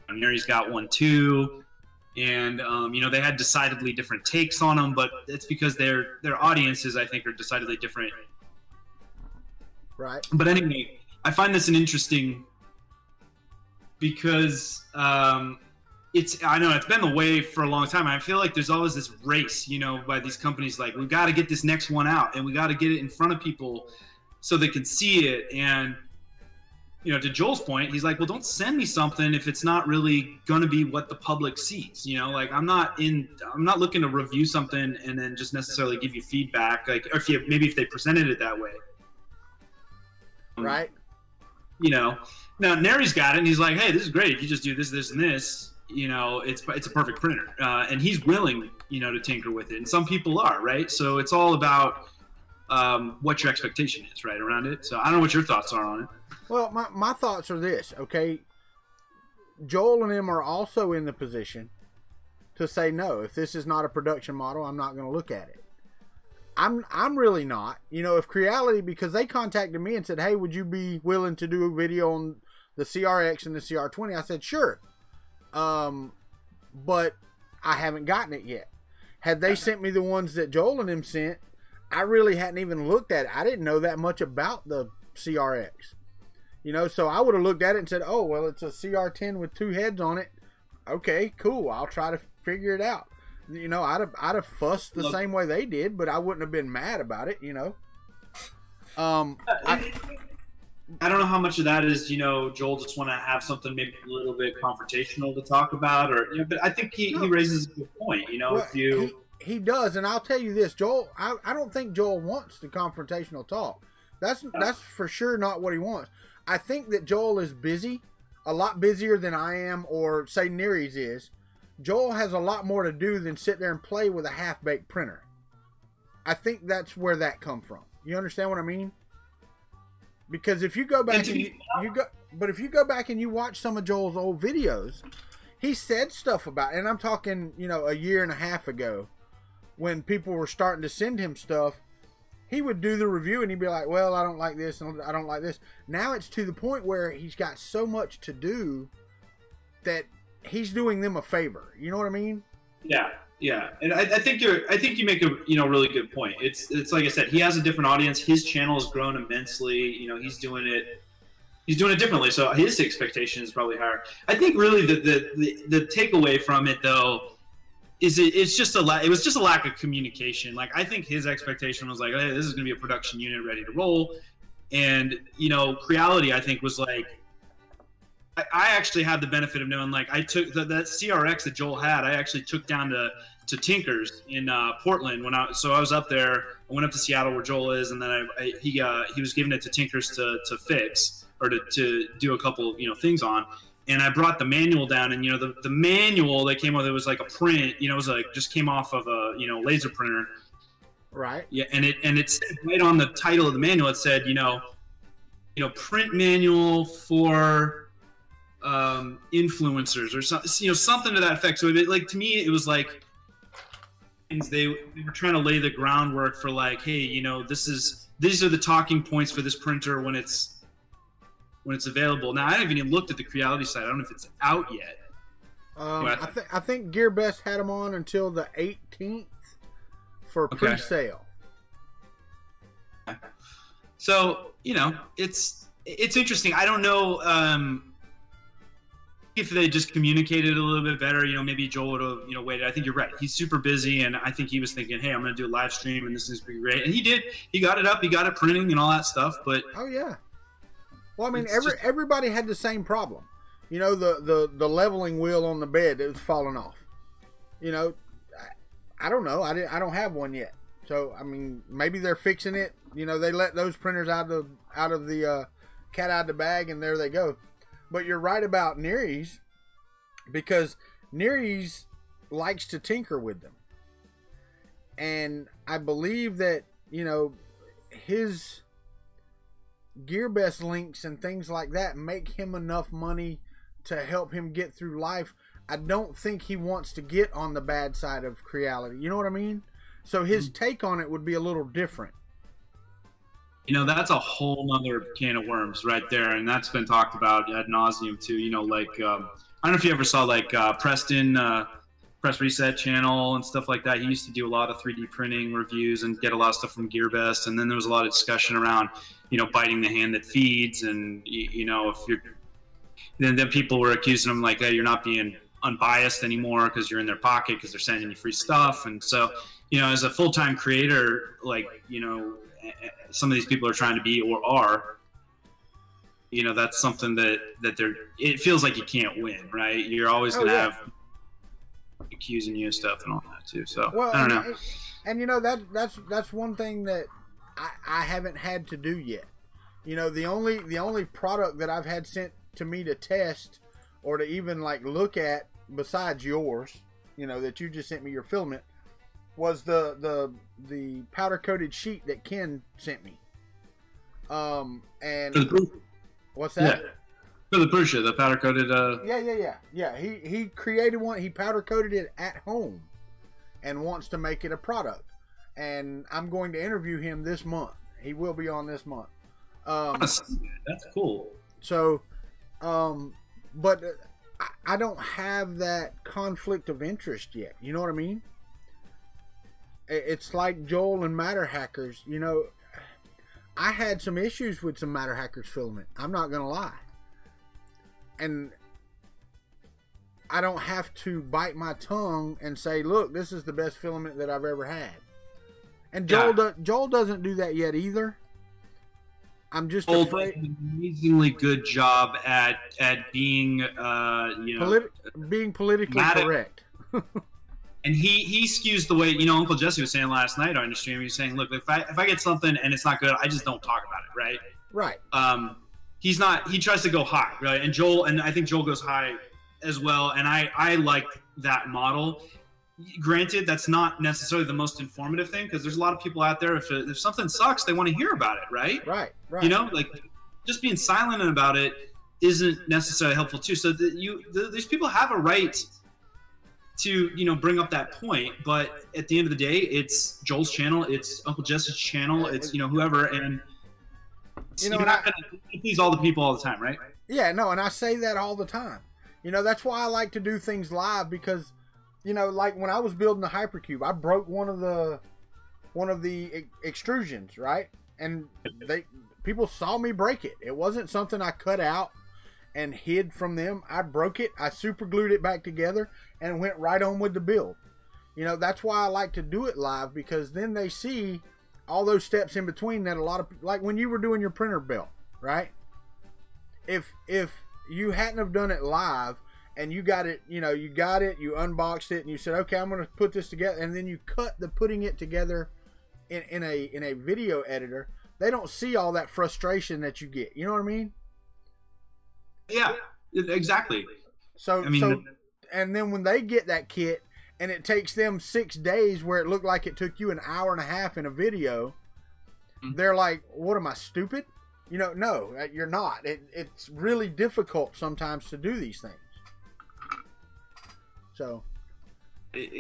Mary's got one too, and they had decidedly different takes on them, but it's because their audiences, I think, are decidedly different. Right. But anyway, I find this an interesting because I know it's been the way for a long time. I feel like there's always this race, by these companies, like, we've got to get this next one out and we got to get it in front of people so they can see it. And to Joel's point, he's like, well, don't send me something if it's not really going to be what the public sees. Like, I'm not looking to review something and then just necessarily give you feedback. Like, or if they presented it that way. Right. Now Neri's got it and he's like, hey, this is great. If you just do this, this, and this, it's a perfect printer. And he's willing, to tinker with it. And some people are, right? So it's all about what your expectation is, right, around it. So I don't know what your thoughts are on it. Well, my thoughts are this, okay? Joel and him are also in the position to say, no, if this is not a production model, I'm not going to look at it. I'm really not. If Creality, because they contacted me and said, hey, would you be willing to do a video on the CRX and the CR20? I said, sure. But I haven't gotten it yet. Had they sent me the ones that Joel and him sent, I really hadn't even looked at it. I didn't know that much about the CRX. So I would have looked at it and said, oh, well, it's a CR10 with 2 heads on it. Okay, cool. I'll try to figure it out. I'd have fussed the same way they did, but I wouldn't have been mad about it, I don't know how much of that is, Joel just want to have something maybe a little bit confrontational to talk about, or but I think he raises a good point. Well, if you he does, and I'll tell you this, Joel. I don't think Joel wants the confrontational talk. That's for sure not what he wants. I think that Joel is busy, a lot busier than I am, or say Nery's is. Joel has a lot more to do than sit there and play with a half-baked printer. I think that's where that come from. You understand what I mean? Because if you go back if you go back and you watch some of Joel's old videos, he said stuff about, and I'm talking, a year and a half ago, when people were starting to send him stuff, he would do the review and he'd be like, well, I don't like this and I don't like this. Now it's to the point where he's got so much to do that he's doing them a favor. You know what I mean? Yeah, and I think you make a really good point. It's like I said, he has a different audience. His channel has grown immensely. He's doing it differently. So his expectation is probably higher. I think really the takeaway from it though is it was just a lack of communication. Like, I think his expectation was like, hey, this is going to be a production unit ready to roll, and Creality, I think, was like, I actually had the benefit of knowing, like, I took that CRX that Joel had, I actually took down to Tinker's in Portland I was up there. I went up to Seattle where Joel is, and then he was giving it to Tinker's to fix, or to do a couple things on. And I brought the manual down, and the manual that came with it was like a print. It was like just came off of a laser printer. Right. Yeah, and it said right on the title of the manual, it said print manual for influencers or something to that effect. So to me it was like they were trying to lay the groundwork for, like, hey, these are the talking points for this printer when it's available. Now, I haven't even looked at the Creality site. I don't know if it's out yet. I think Gearbest had them on until the 18th for pre-sale. So it's interesting. I don't know. if they just communicated a little bit better, maybe Joel would have, waited. I think you're right. He's super busy, and I think he was thinking, hey, I'm going to do a live stream, and this is pretty great. And he did. He got it up. He got it printing and all that stuff. But oh yeah. Well, I mean, everybody had the same problem. The leveling wheel on the bed that was falling off. I don't know. I don't have one yet. So I mean, maybe they're fixing it. They let those printers out of the cat out of the bag, and there they go. But you're right about Nery's, because Nery's likes to tinker with them. And I believe that, his Gearbest links and things like that make him enough money to help him get through life. I don't think he wants to get on the bad side of Creality. You know what I mean? So his take on it would be a little different. That's a whole nother can of worms right there, and that's been talked about ad nauseum too. I don't know if you ever saw Preston Press Reset channel and stuff like that. He used to do a lot of 3D printing reviews and get a lot of stuff from Gearbest, and then there was a lot of discussion around biting the hand that feeds, and if you're then people were accusing him like, hey, you're not being unbiased anymore because you're in their pocket because they're sending you free stuff. And so as a full-time creator, some of these people are trying to be or are, that's something that it feels like you can't win, right? You're always going to have accusing you of stuff and all that too. So I don't know. And that's one thing that I haven't had to do yet. The only product that I've had sent to me to test or to even look at besides yours, that you just sent me your filament, was the powder coated sheet that Ken sent me. And what's that? Yeah. For the Prusa, the powder coated. Yeah. He created one. He powder coated it at home, and wants to make it a product. And I'm going to interview him this month. He will be on this month. That's cool. So, but I don't have that conflict of interest yet. You know what I mean? It's like Joel and Matter Hackers. I had some issues with some Matter Hackers filament. I'm not going to lie. And I don't have to bite my tongue and say, look, this is the best filament that I've ever had. And Joel doesn't do that yet either. I'm just afraid. Does an amazingly good job at being, being politically correct. And he skews the way, Uncle Jesse was saying last night on the stream. He was saying, look, if I get something and it's not good, I just don't talk about it, right? Right. He tries to go high, right? And I think Joel goes high as well. And I like that model. Granted, that's not necessarily the most informative thing, because there's a lot of people out there, if something sucks, they want to hear about it, right? Right. Just being silent about it isn't necessarily helpful too. So these people have a right to bring up that point, but at the end of the day, it's Joel's channel, it's Uncle Jesse's channel, it's whoever, and you're not going to please all the people all the time, right? Yeah, no, and I say that all the time. That's why I like to do things live, because like when I was building the hypercube, I broke one of the extrusions, right? And people saw me break it. It wasn't something I cut out and hid from them. I broke it, I super glued it back together, and went right on with the build. That's why I like to do it live, because then they see all those steps in between that a lot of, like when you were doing your printer belt, right? If you hadn't have done it live and you got it, you unboxed it and you said, okay, I'm going to put this together, and then you cut the putting it together in a video editor, they don't see all that frustration that you get. You know what I mean? Yeah, exactly. So and then when they get that kit and it takes them 6 days where it looked like it took you an hour and a half in a video, they're like, what, am I stupid? No, you're not. It's really difficult sometimes to do these things. So,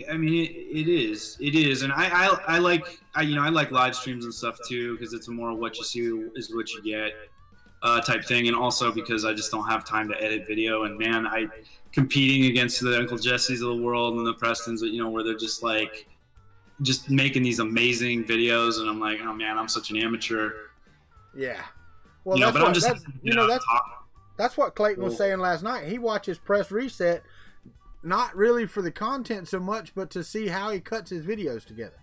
I mean, it is, and I like live streams and stuff too, because it's more what you see is what you get type thing, and also because I just don't have time to edit video. And man, competing against the Uncle Jesse's of the world and the Prestons, where they're just making these amazing videos, and I'm like, oh man, I'm such an amateur. Yeah. Well, that's That's what Clayton was saying last night. He watches Press Reset, not really for the content so much, but to see how he cuts his videos together.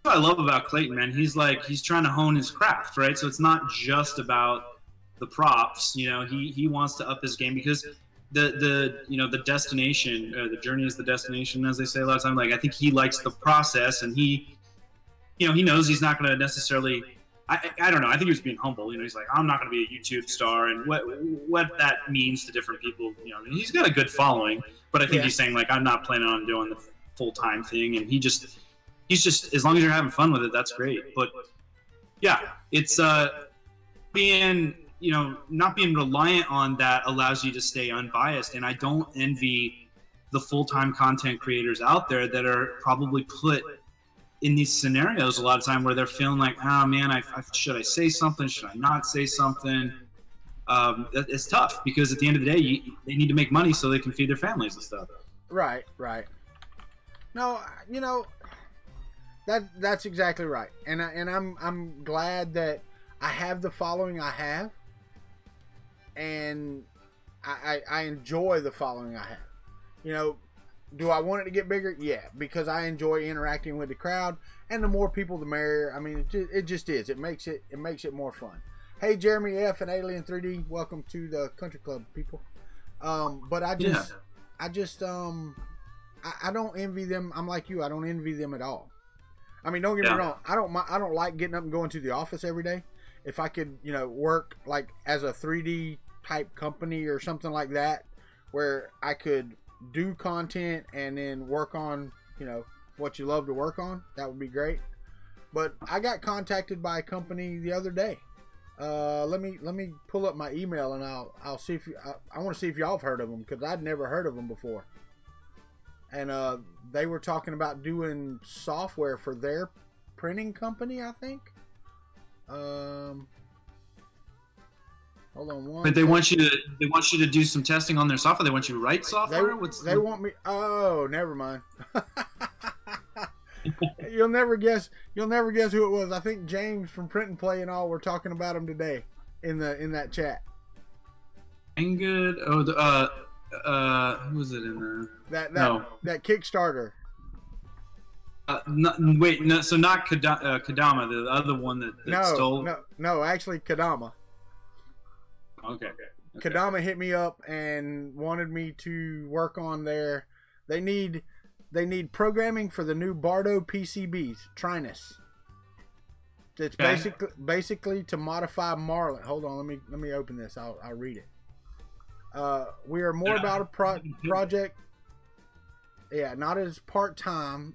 What I love about Clayton, man, he's trying to hone his craft, right? So it's not just about the props. You know, he wants to up his game because the destination, the journey is the destination, as they say a lot of times. Like, I think he likes the process, and he knows he's not going to necessarily. I don't know. I think he was being humble. You know, he's like, I'm not going to be a YouTube star, and what that means to different people. You know, he's got a good following, but I think he's saying, like, I'm not planning on doing the full-time thing, and he's just as long as you're having fun with it, that's great. But yeah, it's being, you know, not being reliant on that allows you to stay unbiased. And I don't envy the full-time content creators out there that are probably put in these scenarios a lot of time where they're feeling like, oh man, should I say something? Should I not say something? It's tough because at the end of the day, they need to make money so they can feed their families and stuff. Right. No, you know, that's exactly right. And I'm glad that I have the following I have, and I enjoy the following I have. You know, do I want it to get bigger? Yeah, because I enjoy interacting with the crowd, and the more people, the merrier. I mean, it just is. It makes it more fun. Hey, Jeremy F and Alien 3D, welcome to the Country Club, people. But I don't envy them. I'm like you. I don't envy them at all. I mean, don't get me wrong. I don't like getting up and going to the office every day. If I could, you know, work like as a 3D type company or something like that, where I could do content and then work on, you know, what you love to work on, that would be great. But I got contacted by a company the other day. Let me pull up my email and I'll see if I want to see if y'all have heard of them, because I'd never heard of them before. And they were talking about doing software for their printing company, I think. Hold on one. But they want you to do some testing on their software. They want you to write software. They want me. Oh, never mind. You'll never guess who it was. I think James from Print and Play and all were talking about him today in that chat. And good. Oh, who was it in there? That Kickstarter. So not Kadama, the other one that stole. No, actually Kadama. Okay. Kadama hit me up and wanted me to work on their. They need programming for the new Bardo PCBs, Trinus. It's basically to modify Marlin. Hold on, let me open this. I'll read it. We are more about a project. Yeah, not as part-time.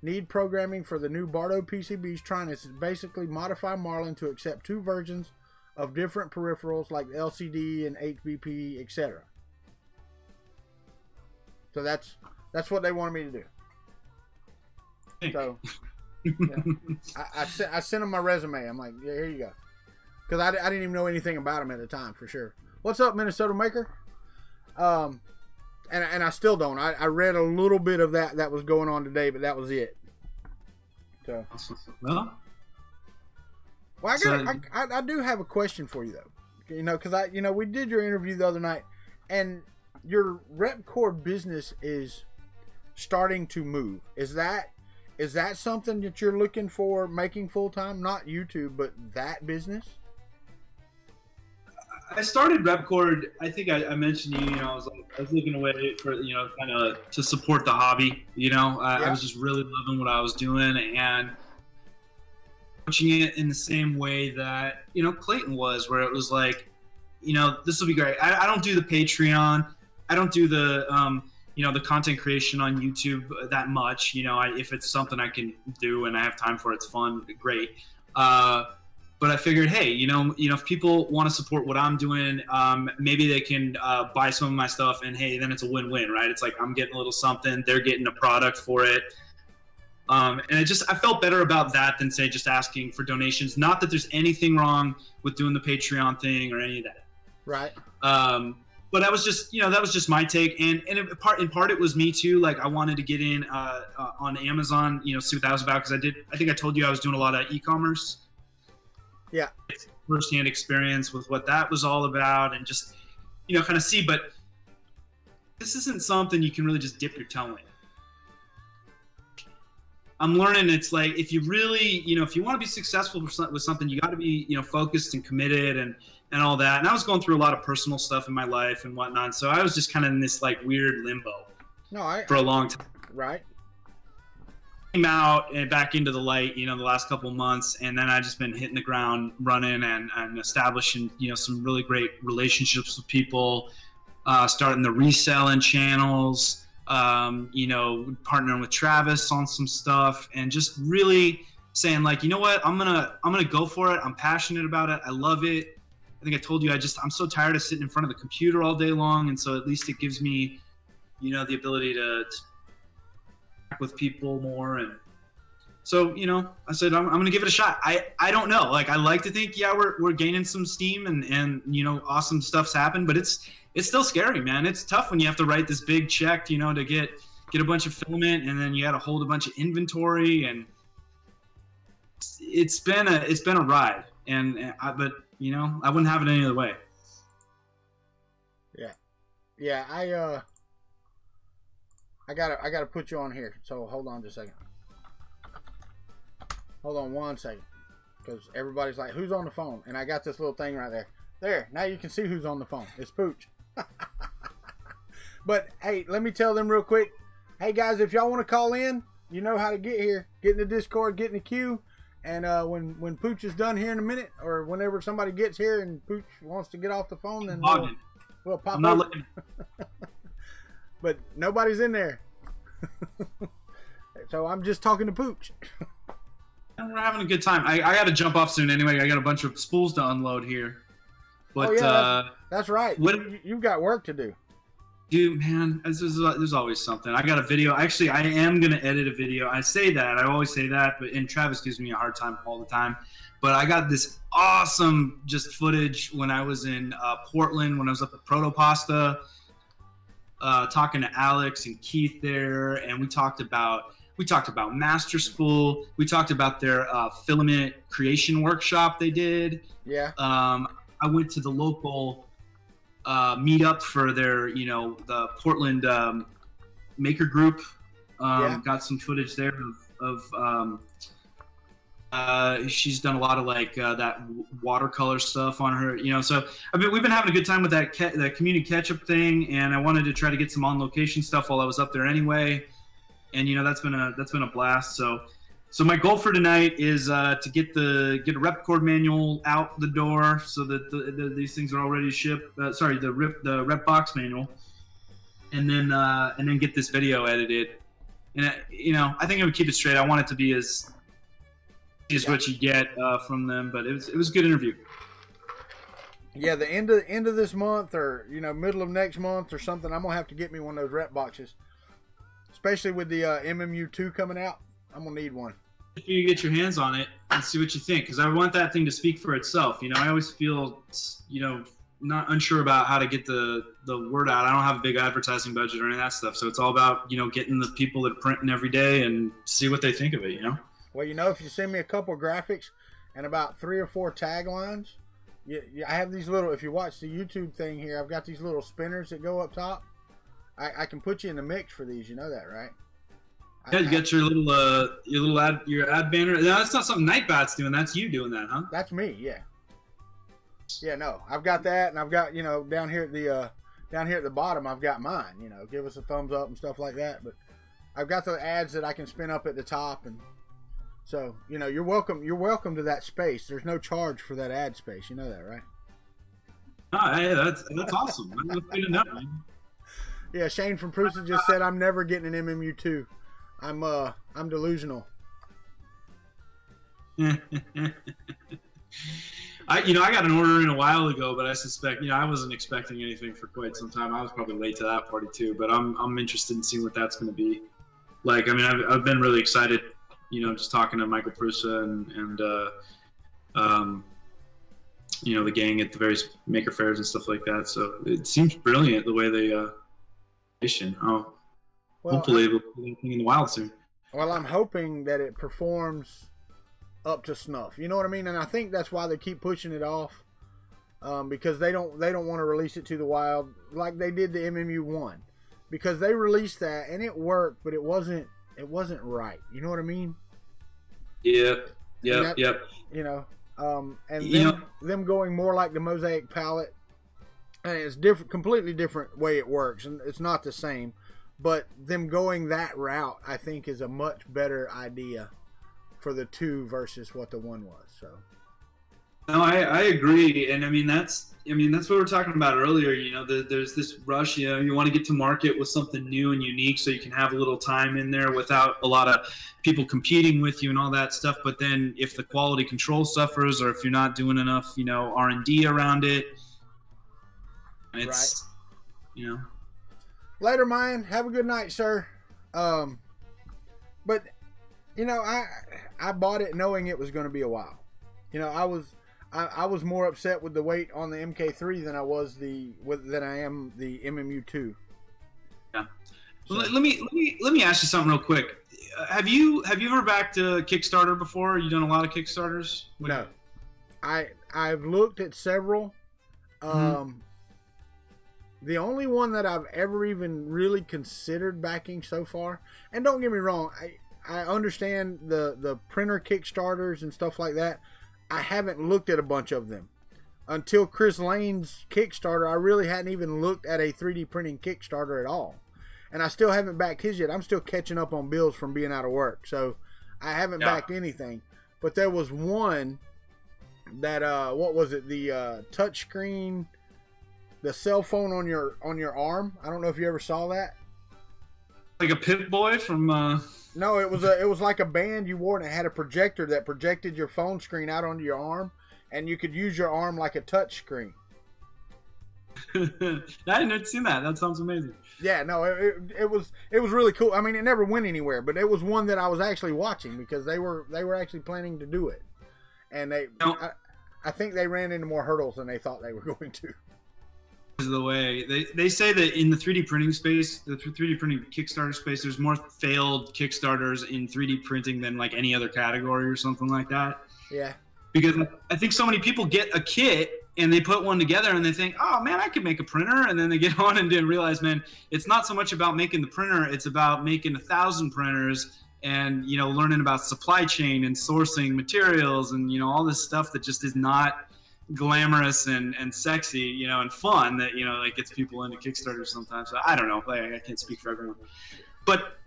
Need programming for the new Bardo PCBs. Trinus is basically modify Marlin to accept 2 versions of different peripherals like LCD and HBP, etc. So that's what they wanted me to do. So yeah. I sent them my resume. I'm like, yeah, here you go, because I didn't even know anything about them at the time for sure. What's up, Minnesota Maker? And I still don't. I read a little bit of that was going on today, but that was it. So I do have a question for you though. You know, because we did your interview the other night, and your Repcord business is starting to move. Is that something that you're looking for making full time? Not YouTube, but that business. I started Repcord. I think I mentioned to you. You know, I was looking away for kind of to support the hobby. You know, I was just really loving what I was doing and approaching it in the same way that Clayton was, where it was like, this will be great. I don't do the Patreon. I don't do the the content creation on YouTube that much. If it's something I can do and I have time for it, it's fun, great. But I figured, hey, if people want to support what I'm doing, maybe they can buy some of my stuff, and hey, then it's a win-win, right? It's like I'm getting a little something, they're getting a product for it. And I felt better about that than say just asking for donations. Not that there's anything wrong with doing the Patreon thing or any of that. Right. But that was just, that was just my take. And in part it was me too. Like I wanted to get in on Amazon, see what that was about. Cause I think I told you I was doing a lot of e-commerce. Yeah. firsthand experience with what that was all about, and just, you know, kind of see. But this isn't something you can really just dip your toe in. I'm learning it's like, if you really, you know, if you want to be successful with something, you got to be, you know, focused and committed and all that. And I was going through a lot of personal stuff in my life and whatnot, so I was just kind of in this like weird limbo for a long time. Right. Came out and back into the light, you know, the last couple of months, and then I just been hitting the ground running and establishing, you know, some really great relationships with people, starting the reselling channels. You know, partnering with Travis on some stuff, and just really saying like, you know what, I'm gonna go for it. I'm passionate about it. I love it. I think I told you, I'm so tired of sitting in front of the computer all day long, and so at least it gives me, you know, the ability to interact with people more. And so, you know, I said I'm gonna give it a shot. I don't know, like, I like to think, yeah, we're gaining some steam, and you know, awesome stuff's happened, but it's still scary, man. It's tough when you have to write this big check, you know, to get a bunch of filament, and then you got to hold a bunch of inventory, and it's been a ride. But you know, I wouldn't have it any other way. Yeah. I gotta put you on here. So hold on just a second. Hold on 1 second, because everybody's like, "Who's on the phone?" And I got this little thing right there. There. Now you can see who's on the phone. It's Pooch. But hey, let me tell them real quick. Hey guys, if y'all want to call in, you know how to get here. Get in the Discord, get in the queue, and when Pooch is done here in a minute, or whenever somebody gets here and Pooch wants to get off the phone, then we'll pop up. But nobody's in there. So I'm just talking to Pooch. We're having a good time. I got to jump off soon anyway. I got a bunch of spools to unload here. But, oh yeah, that's right. You've got work to do. Dude, man, there's always something. I got a video. Actually, I am going to edit a video. I say that. I always say that. And Travis gives me a hard time all the time. But I got this awesome just footage when I was in Portland, when I was up at Proto Pasta, talking to Alex and Keith there. And we talked about Master Spool. We talked about their filament creation workshop they did. Yeah. I went to the local meetup for their, you know, the Portland maker group. Got some footage there of she's done a lot of like that watercolor stuff on her, you know. So I mean, we've been having a good time with that community catch-up thing, and I wanted to try to get some on-location stuff while I was up there anyway. And you know, that's been a blast. So my goal for tonight is to get a rep cord manual out the door, so that these things are all ready to ship. The rep box manual, and then get this video edited. And you know, I think I would keep it straight. I want it to be as what you get from them, but it was a good interview. Yeah, the end of this month, or you know, middle of next month or something, I'm gonna have to get me one of those rep boxes, especially with the MMU2 coming out. I'm gonna need one. If you get your hands on it and see what you think, because I want that thing to speak for itself. You know, I always feel, you know, not unsure about how to get the word out. I don't have a big advertising budget or any of that stuff, so it's all about, you know, getting the people that are printing every day and see what they think of it. You know. Well, you know, if you send me a couple of graphics and about 3 or 4 taglines, I have these little. If you watch the YouTube thing here, I've got these little spinners that go up top. I can put you in the mix for these. You know that, right? Yeah, you got your ad banner. No, that's not something Nightbat's doing. That's you doing that, huh? That's me. Yeah. Yeah, no, I've got that, and I've got, you know, down here at the bottom, I've got mine. You know, give us a thumbs up and stuff like that. But I've got the ads that I can spin up at the top, and so you know, you're welcome. You're welcome to that space. There's no charge for that ad space. You know that, right? Oh, hey, that's awesome. That's good to know, man. Yeah, Shane from Prusa just said I'm never getting an MMU2. I'm delusional. I got an order in a while ago, but I suspect, you know, I wasn't expecting anything for quite some time. I was probably late to that party too, but I'm interested in seeing what that's going to be like. I mean, I've been really excited, you know, just talking to Michael Prusa and you know, the gang at the various maker fairs and stuff like that. So it seems brilliant the way they hopefully it'll be anything in the wild soon. Well, I'm hoping that it performs up to snuff. You know what I mean? And I think that's why they keep pushing it off, because they don't want to release it to the wild like they did the MMU1, because they released that and it worked, but it wasn't right. You know what I mean? Yep. You know, and them going more like the Mosaic palette, and it's different, completely different way it works, and it's not the same. But them going that route, I think, is a much better idea for the 2 versus what the 1 was. So. No, I agree, and I mean that's what we were talking about earlier. You know, there's this rush. You know, you want to get to market with something new and unique, so you can have a little time in there without a lot of people competing with you and all that stuff. But then, if the quality control suffers, or if you're not doing enough, you know, R&D around it, it's you know. Later, Mayan. Have a good night, sir. But you know, I bought it knowing it was going to be a while. You know, I was more upset with the weight on the MK3 than I am the MMU2. Yeah. So. Let me ask you something real quick. Have you ever backed a Kickstarter before? You done a lot of Kickstarters? No. I've looked at several. The only one that I've ever even really considered backing so far, and don't get me wrong, I understand the printer Kickstarters and stuff like that. I haven't looked at a bunch of them. Until Chris Lane's Kickstarter, I really hadn't even looked at a 3D printing Kickstarter at all. And I still haven't backed his yet. I'm still catching up on bills from being out of work. So I haven't backed anything. But there was one that, what was it? The touchscreen, the cell phone on your arm. I don't know if you ever saw that. Like a Pip-Boy from... No, it was like a band you wore, and it had a projector that projected your phone screen out onto your arm, and you could use your arm like a touch screen. I hadn't seen that. That sounds amazing. Yeah, no, it was really cool. I mean, it never went anywhere, but it was one that I was actually watching because they were actually planning to do it, and I think they ran into more hurdles than they thought they were going to. Is the way they say that in the 3D printing space, the 3D printing Kickstarter space, there's more failed Kickstarters in 3D printing than like any other category or something like that. Yeah. Because I think so many people get a kit and they put one together and they think, oh man, I could make a printer, and then they get on and didn't realize, man, it's not so much about making the printer, it's about making 1,000 printers and, you know, learning about supply chain and sourcing materials and, you know, all this stuff that just is not glamorous and sexy, you know, and fun that, you know, like gets people into Kickstarter sometimes. So I don't know, I can't speak for everyone, but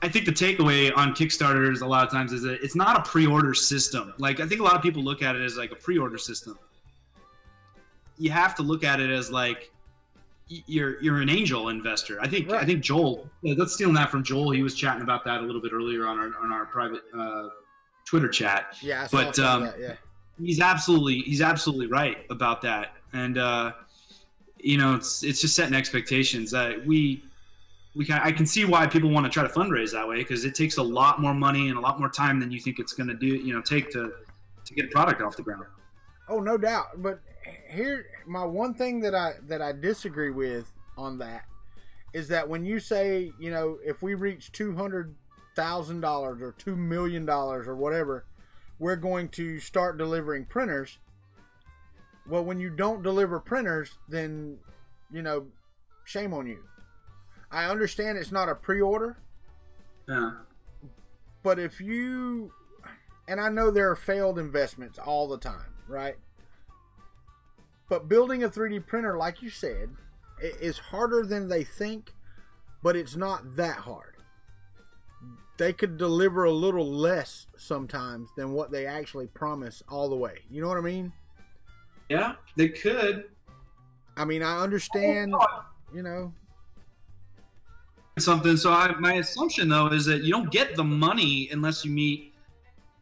I think the takeaway on Kickstarters a lot of times is that it's not a pre-order system. Like I think a lot of people look at it as like a pre-order system. You have to look at it as like you're an angel investor. I think right. I think Joel, let's steal that from Joel. He was chatting about that a little bit earlier on our private Twitter chat. Yeah, but yeah. He's absolutely right about that, and you know, it's just setting expectations. I can see why people want to try to fundraise that way, because it takes a lot more money and a lot more time than you think it's going to take to get a product off the ground. Oh, no doubt. But here, my one thing that I disagree with on that is that when you say, you know, if we reach $200,000 or $2 million or whatever, we're going to start delivering printers. Well, when you don't deliver printers, then, you know, shame on you. I understand it's not a pre-order. Yeah. But if you, and I know there are failed investments all the time, right? But building a 3D printer, like you said, is harder than they think, but it's not that hard. They could deliver a little less sometimes than what they actually promise all the way. You know what I mean? Yeah, they could. I mean, I understand, you know. Something. So my assumption, though, is that you don't get the money unless you meet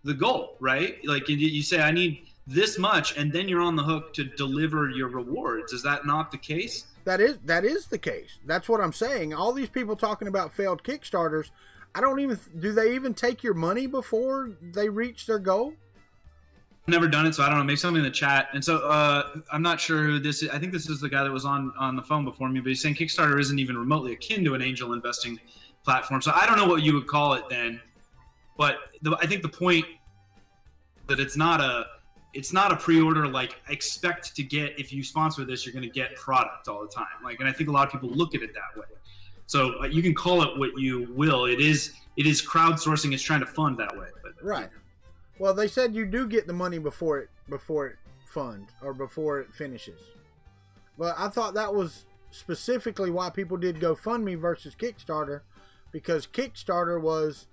the goal, right? Like you say, I need this much, and then you're on the hook to deliver your rewards. Is that not the case? That is the case. That's what I'm saying. All these people talking about failed Kickstarters, do they even take your money before they reach their goal? I've never done it, so I don't know. Maybe somebody in the chat. And so I'm not sure who this is. I think this is the guy that was on the phone before me, but he's saying Kickstarter isn't even remotely akin to an angel investing platform. So I don't know what you would call it then. But I think the point that it's not a pre-order like expect to get, if you sponsor this you're going to get product all the time. Like, and I think a lot of people look at it that way. So you can call it what you will. It is crowdsourcing. It's trying to fund that way. But, right. Well, they said you do get the money before it funds or before it finishes. But I thought that was specifically why people did GoFundMe versus Kickstarter, because Kickstarter was,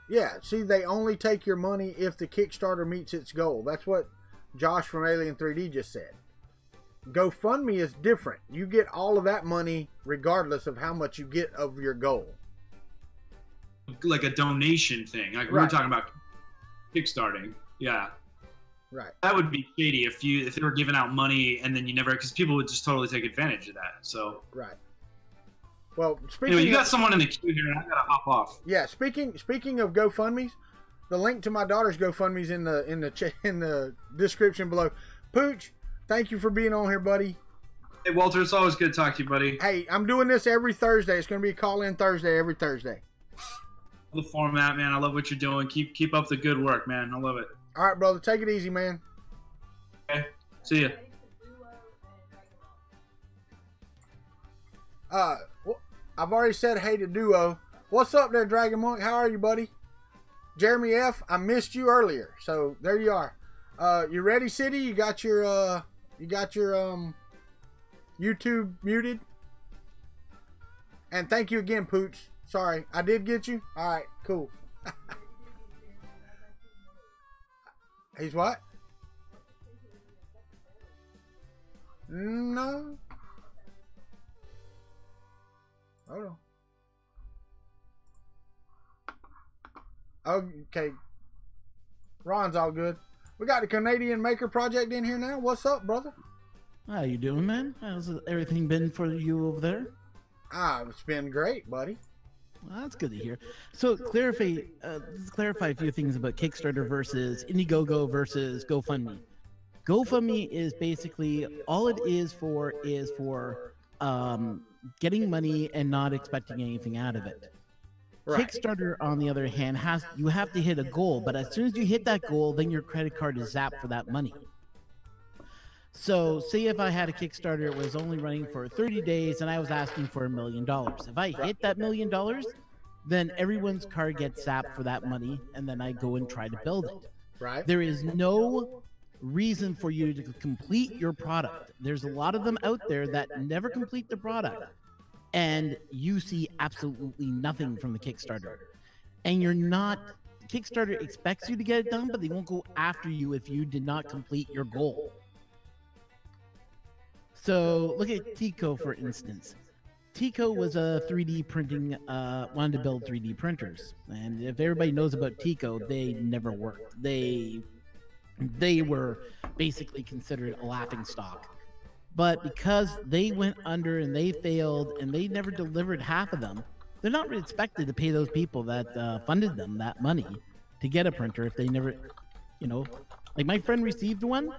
yeah, see, they only take your money if the Kickstarter meets its goal. That's what Josh from Alien 3D just said. GoFundMe is different. You get all of that money regardless of how much you get of your goal. like a donation thing. Like we were talking about kickstarting. Yeah. Right. That would be shady if they were giving out money and then you never, because people would just totally take advantage of that. So. Right. Well, speaking anyway, you got someone in the queue here, and I gotta hop off. Yeah. Speaking of GoFundMe's, the link to my daughter's GoFundMe's in the description below. Pooch, thank you for being on here, buddy. Hey, Walter, it's always good to talk to you, buddy. Hey, I'm doing this every Thursday. It's going to be a call-in Thursday every Thursday. The format, man. I love what you're doing. Keep up the good work, man. I love it. All right, brother. Take it easy, man. Okay. See ya. I've already said hey to Duo. What's up there, Dragon Monk? How are you, buddy? Jeremy F., I missed you earlier, so there you are. You ready, City? You got your YouTube muted? And thank you again, Pooch. Sorry, I did get you? All right, cool. He's what? No. Hold on. Okay. Ron's all good. We got the Canadian Maker Project in here now. What's up, brother? How you doing, man? How's everything been for you over there? It's been great, buddy. Well, that's good to hear. So, clarify a few things about Kickstarter versus Indiegogo versus GoFundMe. GoFundMe is basically all it is for getting money and not expecting anything out of it. Right. Kickstarter, on the other hand, you have to hit a goal, but as soon as you hit that goal, then your credit card is zapped for that money. So, say if I had a Kickstarter, it was only running for 30 days, and I was asking for $1 million. If I hit that $1 million, then everyone's card gets zapped for that money, and then I go and try to build it. Right. There is no reason for you to complete your product. There's a lot of them out there that never complete the product, and you see absolutely nothing from the Kickstarter. And Kickstarter expects you to get it done, but they won't go after you if you did not complete your goal. So look at Tico, for instance. Tico was a 3D printing, wanted to build 3D printers. And if everybody knows about Tico, they never worked. They were basically considered a laughingstock. But because they went under and they failed and they never delivered half of them, they're not really expected to pay those people that funded them that money to get a printer if they never, like my friend received one,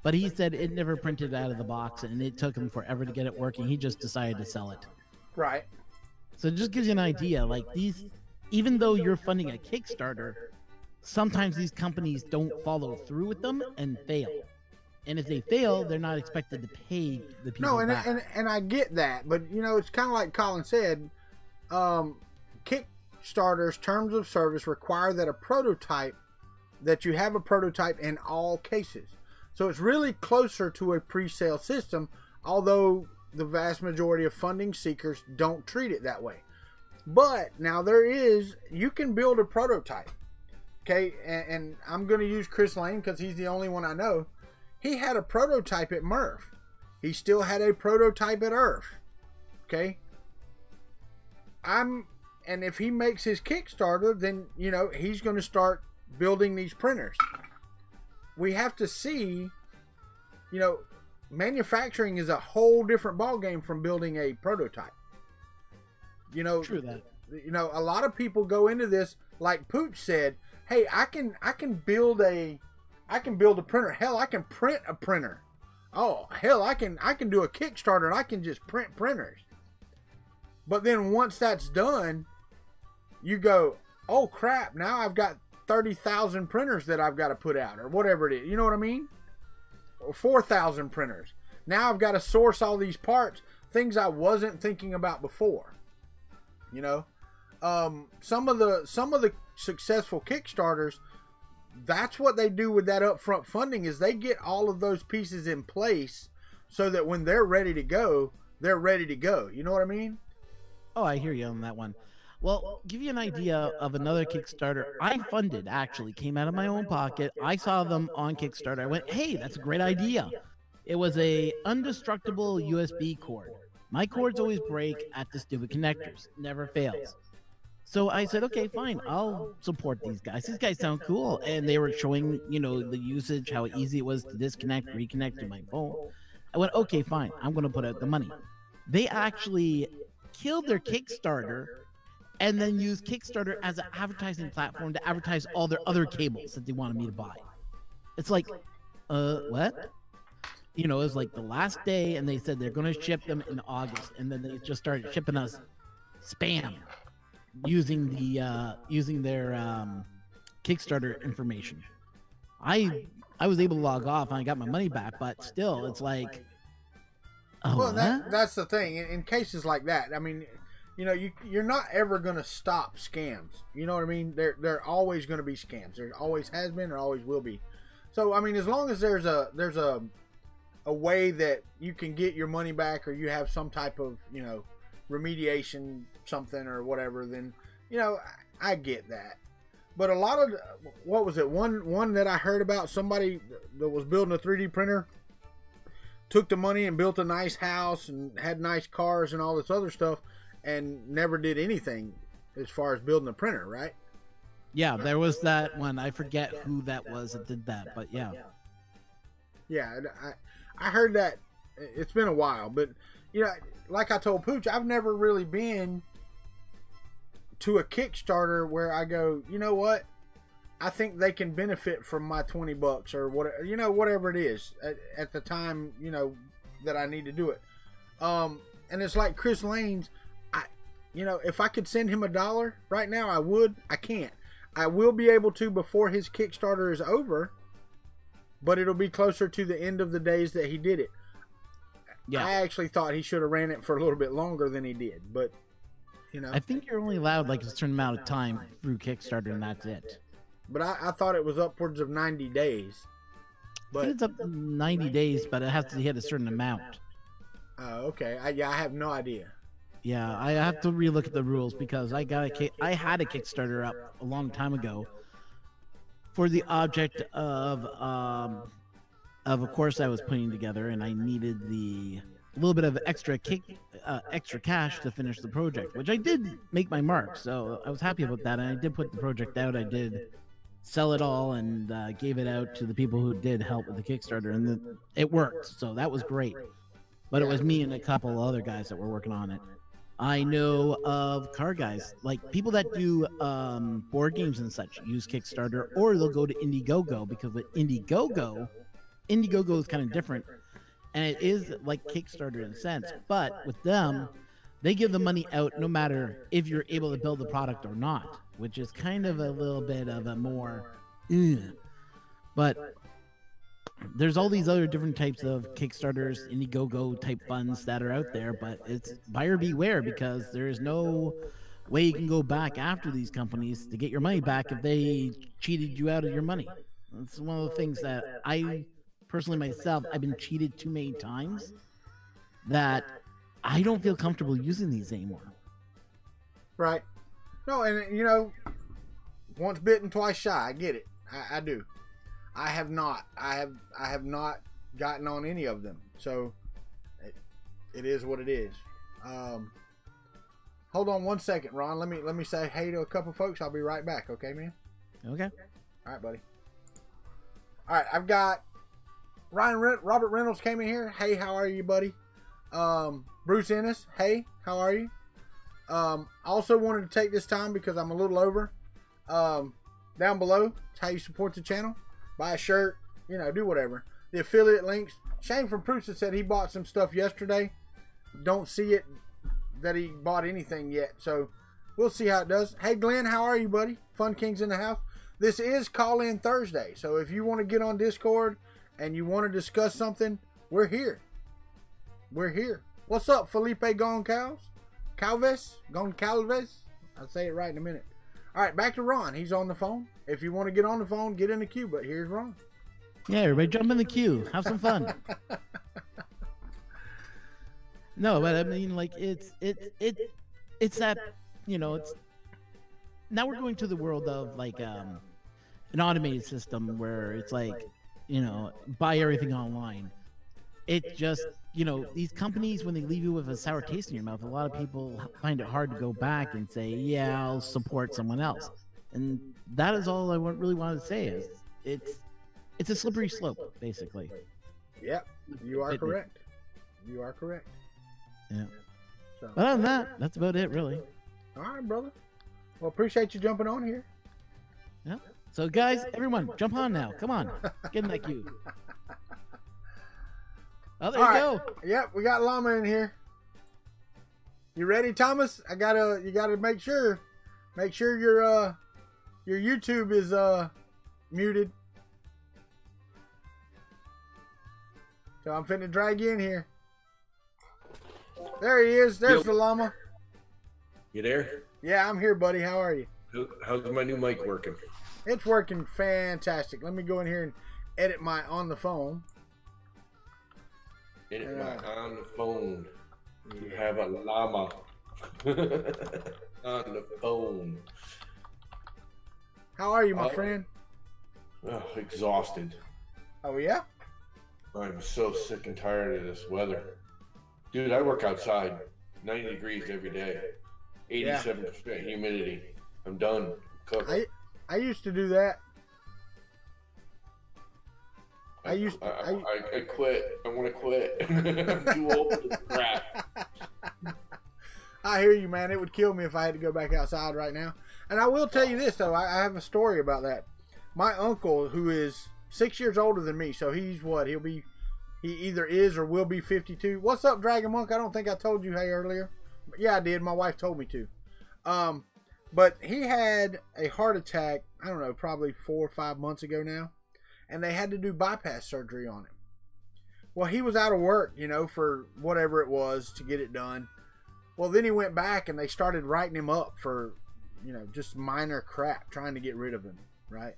but he said it never printed out of the box and it took him forever to get it working. He just decided to sell it. Right. So it just gives you an idea, like even though you're funding a Kickstarter, sometimes these companies don't follow through with them and fail. And if they fail, they're not expected to pay the people back. And I get that, but it's kind of like Colin said. Kickstarter's terms of service require that you have a prototype in all cases. So it's really closer to a pre-sale system, although the vast majority of funding seekers don't treat it that way. But now you can build a prototype. Okay, and I'm going to use Chris Lane because he's the only one I know. He had a prototype at Murph. He still had a prototype at Earth. Okay. And if he makes his Kickstarter, then, he's going to start building these printers. We have to see, manufacturing is a whole different ballgame from building a prototype. True that. A lot of people go into this, like Pooch said, hey, I can build a printer. Hell, I can print a printer. Oh, hell, I can do a Kickstarter and I can just print printers. But then once that's done, you go, oh crap, now I've got 30,000 printers that I've got to put out or whatever it is. You know what I mean? Or 4,000 printers. Now I've got to source all these parts, things I wasn't thinking about before. You know, some of the successful Kickstarters, that's what they do with that upfront funding, is they get all of those pieces in place so that when they're ready to go, they're ready to go. You know what I mean? Oh, I hear you on that one. Well, give you an idea of another Kickstarter I funded, actually came out of my own pocket. I saw them on Kickstarter. I went, hey, that's a great idea. It was a indestructible USB cord. My cords always break at the stupid connectors. Never fails. So I said, okay, fine. I'll support these guys. These guys sound cool. And they were showing, you know, the usage, how easy it was to disconnect, reconnect to my phone. I went, okay, fine. I'm going to put out the money. They actually killed their Kickstarter and then used Kickstarter as an advertising platform to advertise all their other cables that they wanted me to buy. It's like, what? You know, it was like the last day, and they said they're going to ship them in August, and then they just started shipping us spam using their Kickstarter information. I was able to log off and I got my money back, but still, it's like, oh, well, that's the thing. In cases like that, I mean, you know, you're not ever going to stop scams. You know what I mean? They're always going to be scams. There always has been, or always will be. So I mean, as long as there's a way that you can get your money back, or you have some type of, you know, remediation something or whatever, then, you know, I get that. But a lot of, what was it, one that I heard about, somebody that was building a 3D printer took the money and built a nice house and had nice cars and all this other stuff and never did anything as far as building a printer, right? Yeah, there was that one. I forget who that was that did that, but yeah. Yeah, I heard that. It's been a while, but, you know, like I told Pooch, I've never really been to a Kickstarter where I go, you know what, I think they can benefit from my $20 or whatever, you know, whatever it is at the time, you know, that I need to do it. And it's like Chris Lane's, you know, if I could send him $1 right now, I would. I can't. I will be able to before his Kickstarter is over, but it'll be closer to the end of the days that he did it. Yeah. I actually thought he should have ran it for a little bit longer than he did, but, you know. I think you're only allowed like a certain amount of time through Kickstarter, and that's it. But I thought it was upwards of 90 days. But, I think it's up to 90 days, but it has to hit a certain amount. Oh, okay. I have no idea. Yeah, I have to relook at the rules because I had a Kickstarter up a long time ago for the object of a course I was putting together, and I needed a little bit of extra cash to finish the project, which I did make my mark, so I was happy about that, and I did put the project out. I did sell it all and gave it out to the people who did help with the Kickstarter, and it worked, so that was great. But it was me and a couple other guys that were working on it. I know of car guys, like people that do board games and such, use Kickstarter, or they'll go to Indiegogo, because with Indiegogo is kind of different, and it is like Kickstarter in a sense, but with them, they give the money out no matter if you're able to build the product or not, which is kind of a little bit of a more, but there's all these other different types of Kickstarters, Indiegogo type funds that are out there, but it's buyer beware, because there is no way you can go back after these companies to get your money back if they cheated you out of your money. It's one of the things that I personally myself, I've been cheated too many times that I don't feel comfortable using these anymore. Right. No, and you know, once bitten, twice shy. I get it. I do. I have not. I have not gotten on any of them. So it is what it is. Hold on one second, Ron. Let me say hey to a couple folks. I'll be right back. Okay, man. Okay. All right, buddy. All right, I've got Robert Reynolds came in here. Hey, how are you, buddy? Bruce Ennis. Hey, how are you? Also wanted to take this time because I'm a little over. Down below, it's how you support the channel. Buy a shirt, you know, do whatever. The affiliate links. Shane from Prusa said he bought some stuff yesterday. Don't see it that he bought anything yet, so we'll see how it does. Hey, Glenn, how are you, buddy? Fun Kings in the house. this is Call-In Thursday. So if you want to get on Discord and you want to discuss something, we're here. We're here. What's up, Felipe Goncalves? Goncalves? I'll say it right in a minute. All right, back to Ron. He's on the phone. If you want to get on the phone, get in the queue. But here's Ron. Yeah, everybody jump in the queue. Have some fun. No, but I mean, like, it's that, you know, it's now we're going to the world of like an automated system where it's like, you know, buy everything online. It just, you know, these companies, when they leave you with a sour taste in your mouth, a lot of people find it hard to go back and say, yeah, I'll support someone else. And that is all I really wanted to say is it's a slippery slope, basically. Yep, you are correct. You are correct. Yeah. So. But other than that, that's about it, really. All right, brother. Well, appreciate you jumping on here. Yeah. So, guys, everyone, jump on now. Come on. Get in that queue. Oh, there you go. Yep, we got Llama in here. You ready, Thomas? You gotta make sure your YouTube is muted. So I'm finna drag you in here. There he is. There's the Llama. You there? Yeah, I'm here, buddy. How are you? How's my new mic working? It's working fantastic. Let me go in here and edit my on the phone. Edit my on the phone. You have a llama on the phone. How are you, my friend? Oh, exhausted. Oh, yeah? I'm so sick and tired of this weather. Dude, I work outside. 90 degrees every day. 87% humidity. I'm done. Cooked. I used to do that. I quit. I want to quit. I'm too old for this crap. I hear you, man. It would kill me if I had to go back outside right now. And I will tell you this, though. I have a story about that. My uncle, who is 6 years older than me, so he's what? He either is or will be 52. What's up, Dragon Monk? I don't think I told you hey earlier. Yeah, I did. My wife told me to. But he had a heart attack, I don't know, probably 4 or 5 months ago now. And they had to do bypass surgery on him. Well, he was out of work, you know, for whatever it was to get it done. Well, then he went back and they started writing him up for, you know, just minor crap, trying to get rid of him, right?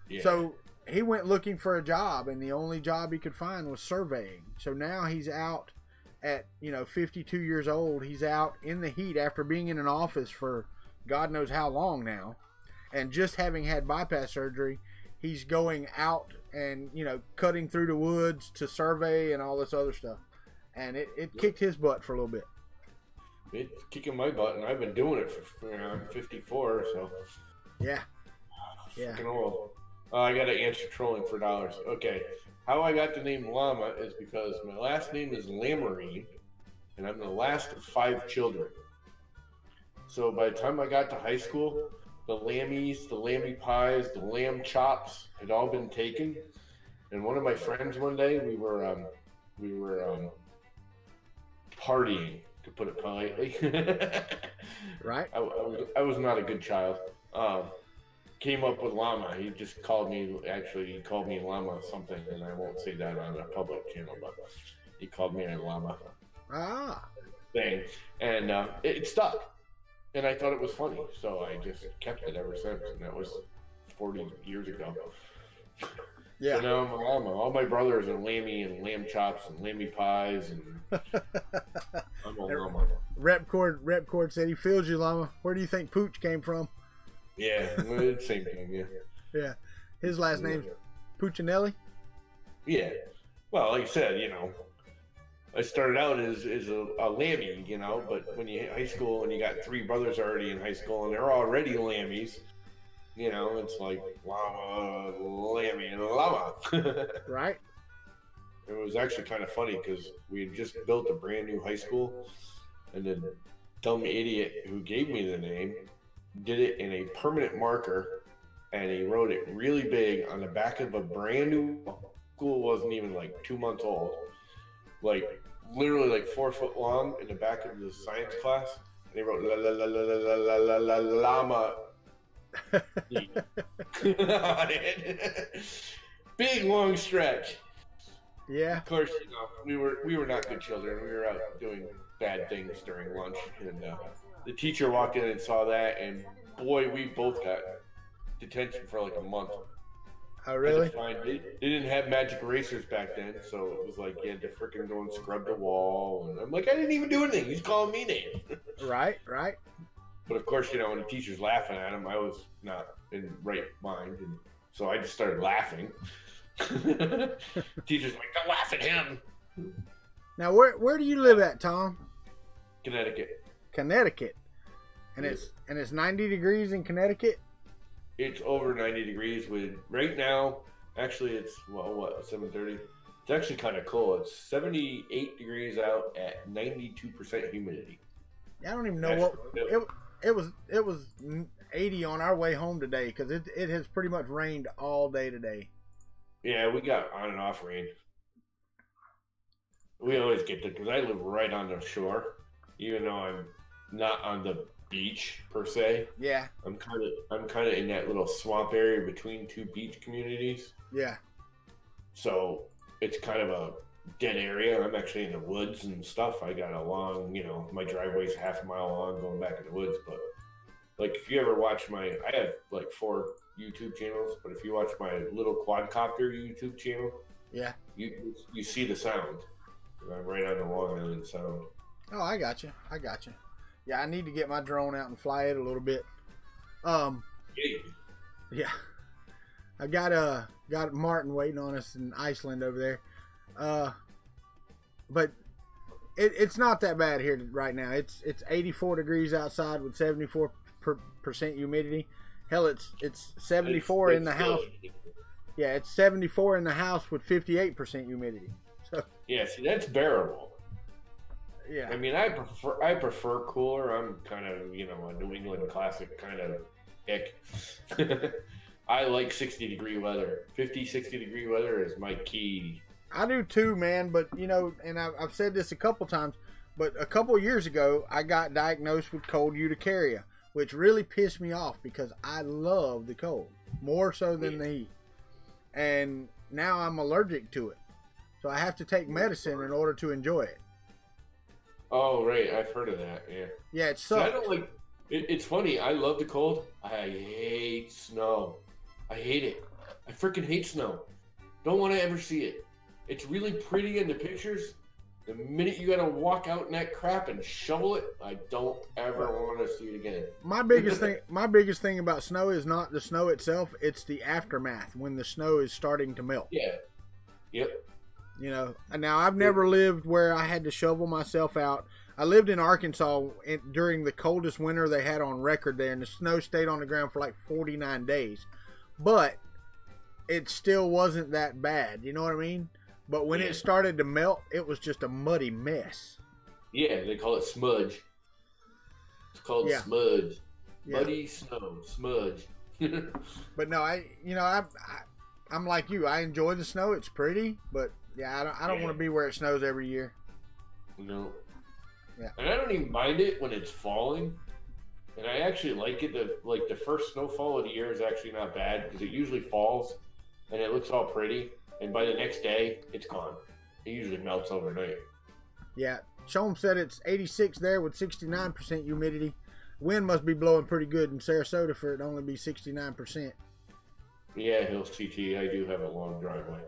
Yeah. So he went looking for a job, and the only job he could find was surveying. So now he's out at, 52 years old. He's out in the heat after being in an office for God knows how long now. And just having had bypass surgery, he's going out and, cutting through the woods to survey and all this other stuff. And it kicked his butt for a little bit. It's kicking my butt, and I've been doing it for I'm 54, so. Yeah. Yeah. Freaking old. I got to answer trolling for dollars. Okay. How I got the name Llama is because my last name is Lamarine, and I'm the last of 5 children. So by the time I got to high school, the lammies, the lammy pies, the lamb chops had all been taken. And one of my friends one day, we were partying, to put it politely. Right. I was not a good child. Came up with Llama. He just called me, he called me Llama something, and I won't say that on a public channel, but he called me a Llama thing. And it stuck. And I thought it was funny, so I just kept it ever since, and that was 40 years ago. Yeah. So now I'm a Llama. All my brothers are lammy and lamb chops and lammy pies, and I'm a Llama. Repcord said he feels you, Llama. Where do you think Pooch came from? Yeah, same thing, yeah. Yeah. His last name's Puccinelli? Yeah. Well, like I said, I started out as a lammy, but when you hit high school and you got 3 brothers already in high school and they're already lammies, it's like Llama, lammy, and Llama. Right. It was actually kind of funny because we had just built a brand new high school, and the dumb idiot who gave me the name did it in a permanent marker, and he wrote it really big on the back of a brand new school. Wasn't even like 2 months old, like literally like 4 foot long in the back of the science class, and he wrote la la la la la la la la llama Big long stretch. Yeah. Of course, we were not good children. We were out doing bad things during lunch, and the teacher walked in and saw that, and boy, we both got detention for like a month. Oh, really? They didn't have magic erasers back then, so it was like you had to freaking go and scrub the wall. And I'm like, I didn't even do anything. He's calling me names. Right. But of course, when the teacher's laughing at him, I was not in right mind, and so I just started laughing. Teacher's like, don't laugh at him. Now, where do you live at, Tom? Connecticut. And it's 90 degrees in Connecticut. It's over 90 degrees with right now. Actually, it's 7:30. It's actually kind of cool. It's 78 degrees out at 92% humidity. I don't even know it was 80 on our way home today because it has pretty much rained all day today. Yeah, we got on and off rain. We always get because I live right on the shore, even though I'm not on the beach per se. Yeah. I'm kind of in that little swamp area between two beach communities. Yeah. So it's kind of a dead area. I'm actually in the woods and stuff. I got a long, my driveway's half a mile long going back in the woods. But like, if you ever watch I have like 4 YouTube channels, but if you watch my little quadcopter YouTube channel, yeah, you see the sound. I'm right on the Long Island Sound. Oh, I got you. Yeah, I need to get my drone out and fly it a little bit. Yeah. I got Martin waiting on us in Iceland over there. But it's not that bad here right now. It's 84 degrees outside with 74% humidity. Hell, it's 74 in the house. Yeah, it's 74 in the house with 58% humidity. So yeah, see, that's bearable. Yeah. I mean, I prefer cooler. I'm kind of, a New England classic kind of hick. I like 60-degree weather. 50, 60-degree weather is my key. I do too, man. But, and I've said this a couple times, but a couple years ago, I got diagnosed with cold urticaria, which really pissed me off because I love the cold, more so than the heat. And now I'm allergic to it. So I have to take medicine in order to enjoy it. Oh, right. I've heard of that. Yeah. Yeah, it sucks. See, I don't like it. It's funny. I love the cold. I hate snow. I hate it. I freaking hate snow. Don't want to ever see it. It's really pretty in the pictures. The minute you got to walk out in that crap and shovel it, I don't ever want to see it again. My biggest thing about snow is not the snow itself. It's the aftermath when the snow is starting to melt. Yeah. Yep. Now I've never lived where I had to shovel myself out. I lived in Arkansas during the coldest winter they had on record there, and the snow stayed on the ground for like 49 days. But it still wasn't that bad, you know what I mean? But when it started to melt, it was just a muddy mess. Yeah, they call it smudge. It's called smudge. Yeah. Muddy snow, smudge. But no, I'm like you. I enjoy the snow. It's pretty, but yeah, I don't want to be where it snows every year. No. Yeah. And I don't even mind it when it's falling. And I actually like it. The first snowfall of the year is actually not bad because it usually falls and it looks all pretty. And by the next day, it's gone. It usually melts overnight. Yeah. Shawna said it's 86 there with 69% humidity. Wind must be blowing pretty good in Sarasota for it to only be 69%. Yeah, Hills TT. I do have a long driveway.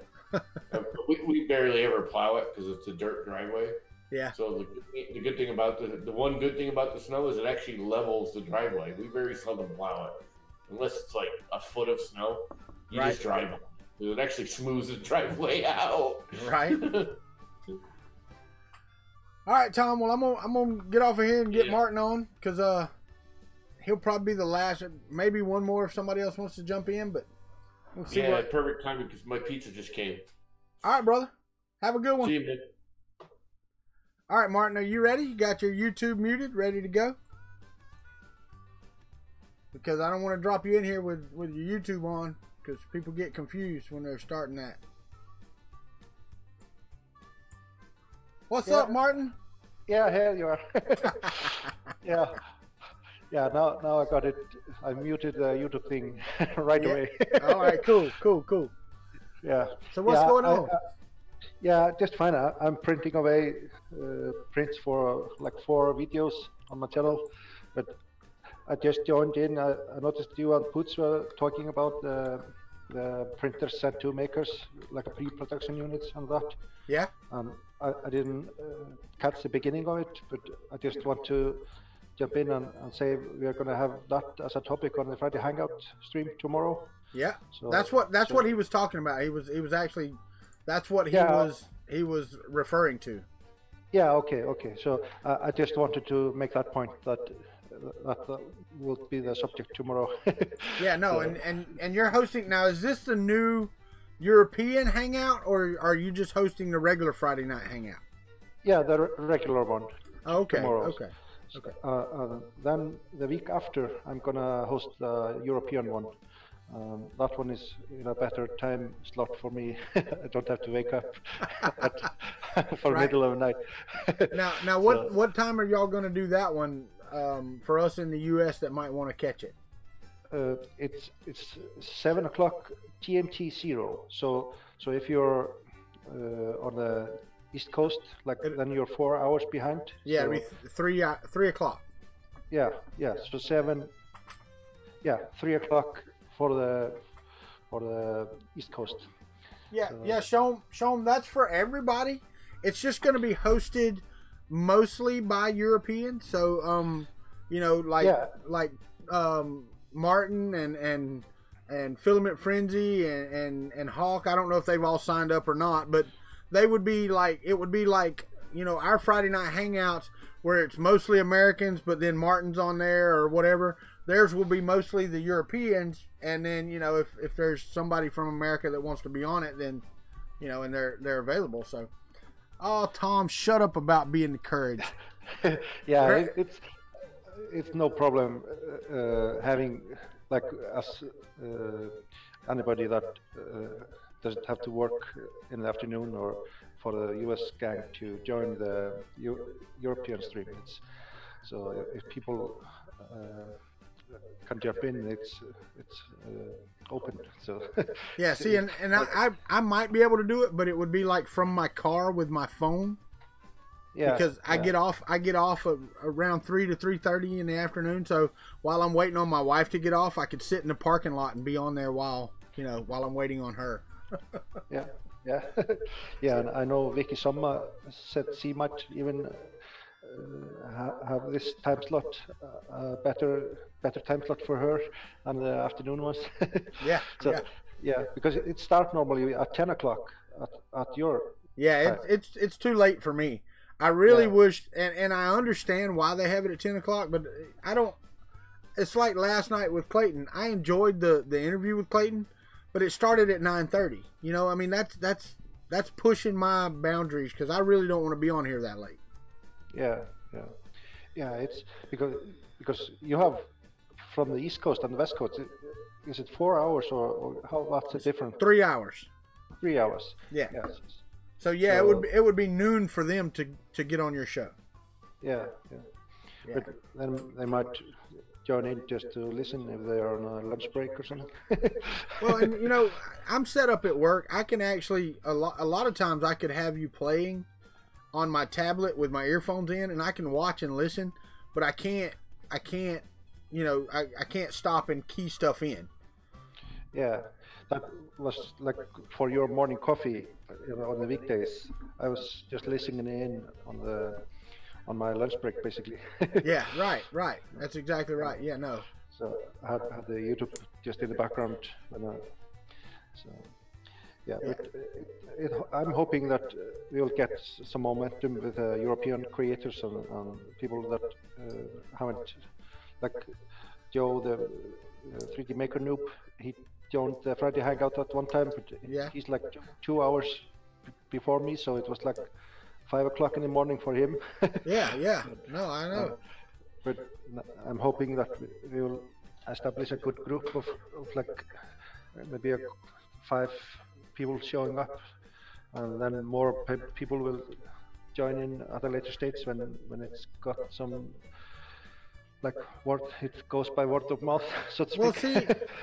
we barely ever plow it because it's a dirt driveway. Yeah. So the good thing about the one good thing about the snow is it actually levels the driveway. We very seldom plow it unless it's like a foot of snow. You just drive it. It actually smooths the driveway out. Right. All right, Tom. Well, I'm gonna get off of here and get Martin on because he'll probably be the last. Maybe one more if somebody else wants to jump in, but we'll see. Yeah, perfect timing because my pizza just came. All right, brother. Have a good one. See you, man. All right, Martin. Are you ready? You got your YouTube muted, ready to go? Because I don't want to drop you in here with your YouTube on. Because people get confused when they're starting that. What's up, Martin? Yeah, here you are. Yeah. Yeah, now I got it. I muted the YouTube thing right away. All right, cool. Yeah. So what's Yeah, going on? Yeah, just fine. I'm printing away prints for like 4 videos on my channel, but I just joined in. I noticed you and Poots were talking about the printers sent to makers, like a pre-production units and that. Yeah. I didn't catch the beginning of it, but I just want to jump in and say we are going to have that as a topic on the Friday Hangout stream tomorrow. Yeah. So That's what he was talking about. He was actually that's what he was referring to. Yeah. Okay. So I just wanted to make that point that will be the subject tomorrow. Yeah. No. So, and you're hosting now. Is this the new European hangout, or are you just hosting the regular Friday night hangout? yeah, the regular one. Okay. Tomorrow. Okay. Then the week after, I'm gonna host the European one. That one is in a better time slot for me. I don't have to wake up for Right. middle of the night. Now, what time are y'all going to do that one for us in the U.S. that might want to catch it? It's 7 o'clock GMT 0. So if you're on the East Coast, then you're 4 hours behind. Yeah, so, it'd be 3 o'clock. Yeah. So 3 o'clock for the East Coast. Yeah, So- yeah. Show them that's for everybody. It's just going to be hosted mostly by Europeans. So, like Martin and Filament Frenzy and Hawk. I don't know if they've all signed up or not, but they would be like, it would be like, our Friday night hangouts where it's mostly Americans, but then Martin's on there or whatever. Theirs will be mostly the Europeans, and then if there's somebody from America that wants to be on it, then and they're available. So, oh, Tom, shut up about being encouraged. Yeah, Right. it's no problem having like us anybody that doesn't have to work in the afternoon or for the US gang to join the European stream. So if people can jump in, it's open. So Yeah, see, and I might be able to do it, but it would be like from my car with my phone. yeah, Because I get off around 3 to 3:30 in the afternoon. So while I'm waiting on my wife to get off, I could sit in the parking lot and be on there while I'm waiting on her. yeah. Yeah, and I know Vicky Somma said she might even have this time slot, better time slot for her and the afternoon ones. Yeah, So yeah, because it starts normally at 10 o'clock at your yeah. time. It's too late for me. I really Yeah. wish, and I understand why they have it at 10 o'clock, but I don't. It's like last night with Clayton. I enjoyed the interview with Clayton, but it started at 9:30. I mean that's pushing my boundaries because I really don't want to be on here that late. Yeah. It's because you have from the East Coast and the West Coast. Is it 4 hours or how? What's the difference? 3 hours. 3 hours. Yeah. Yes. So yeah, So- it would be noon for them to get on your show. Yeah. Yeah. But then they might join in just to listen if they are on a lunch break or something. Well, and I'm set up at work. I can actually a lot of times I could have you playing on my tablet with my earphones in, and I can watch and listen, but I can't I can't stop and key stuff in. Yeah, that was like for your morning coffee on the weekdays. I was just listening in on my lunch break, basically. Yeah, right. That's exactly right. Yeah, no. So I had the YouTube just in the background. So yeah, but I'm hoping that we'll get some momentum with European creators and people that haven't, like Joe, the 3D Maker noob. He joined the Friday Hangout at one time, but Yeah. he's like 2 hours before me, so it was like 5 o'clock in the morning for him. Yeah. No, I know. But I'm hoping that we will establish a good group of like maybe 5 people showing up, and then more people will join in at a later stage when it's got some like word, it goes by word of mouth, so to speak. Well, see,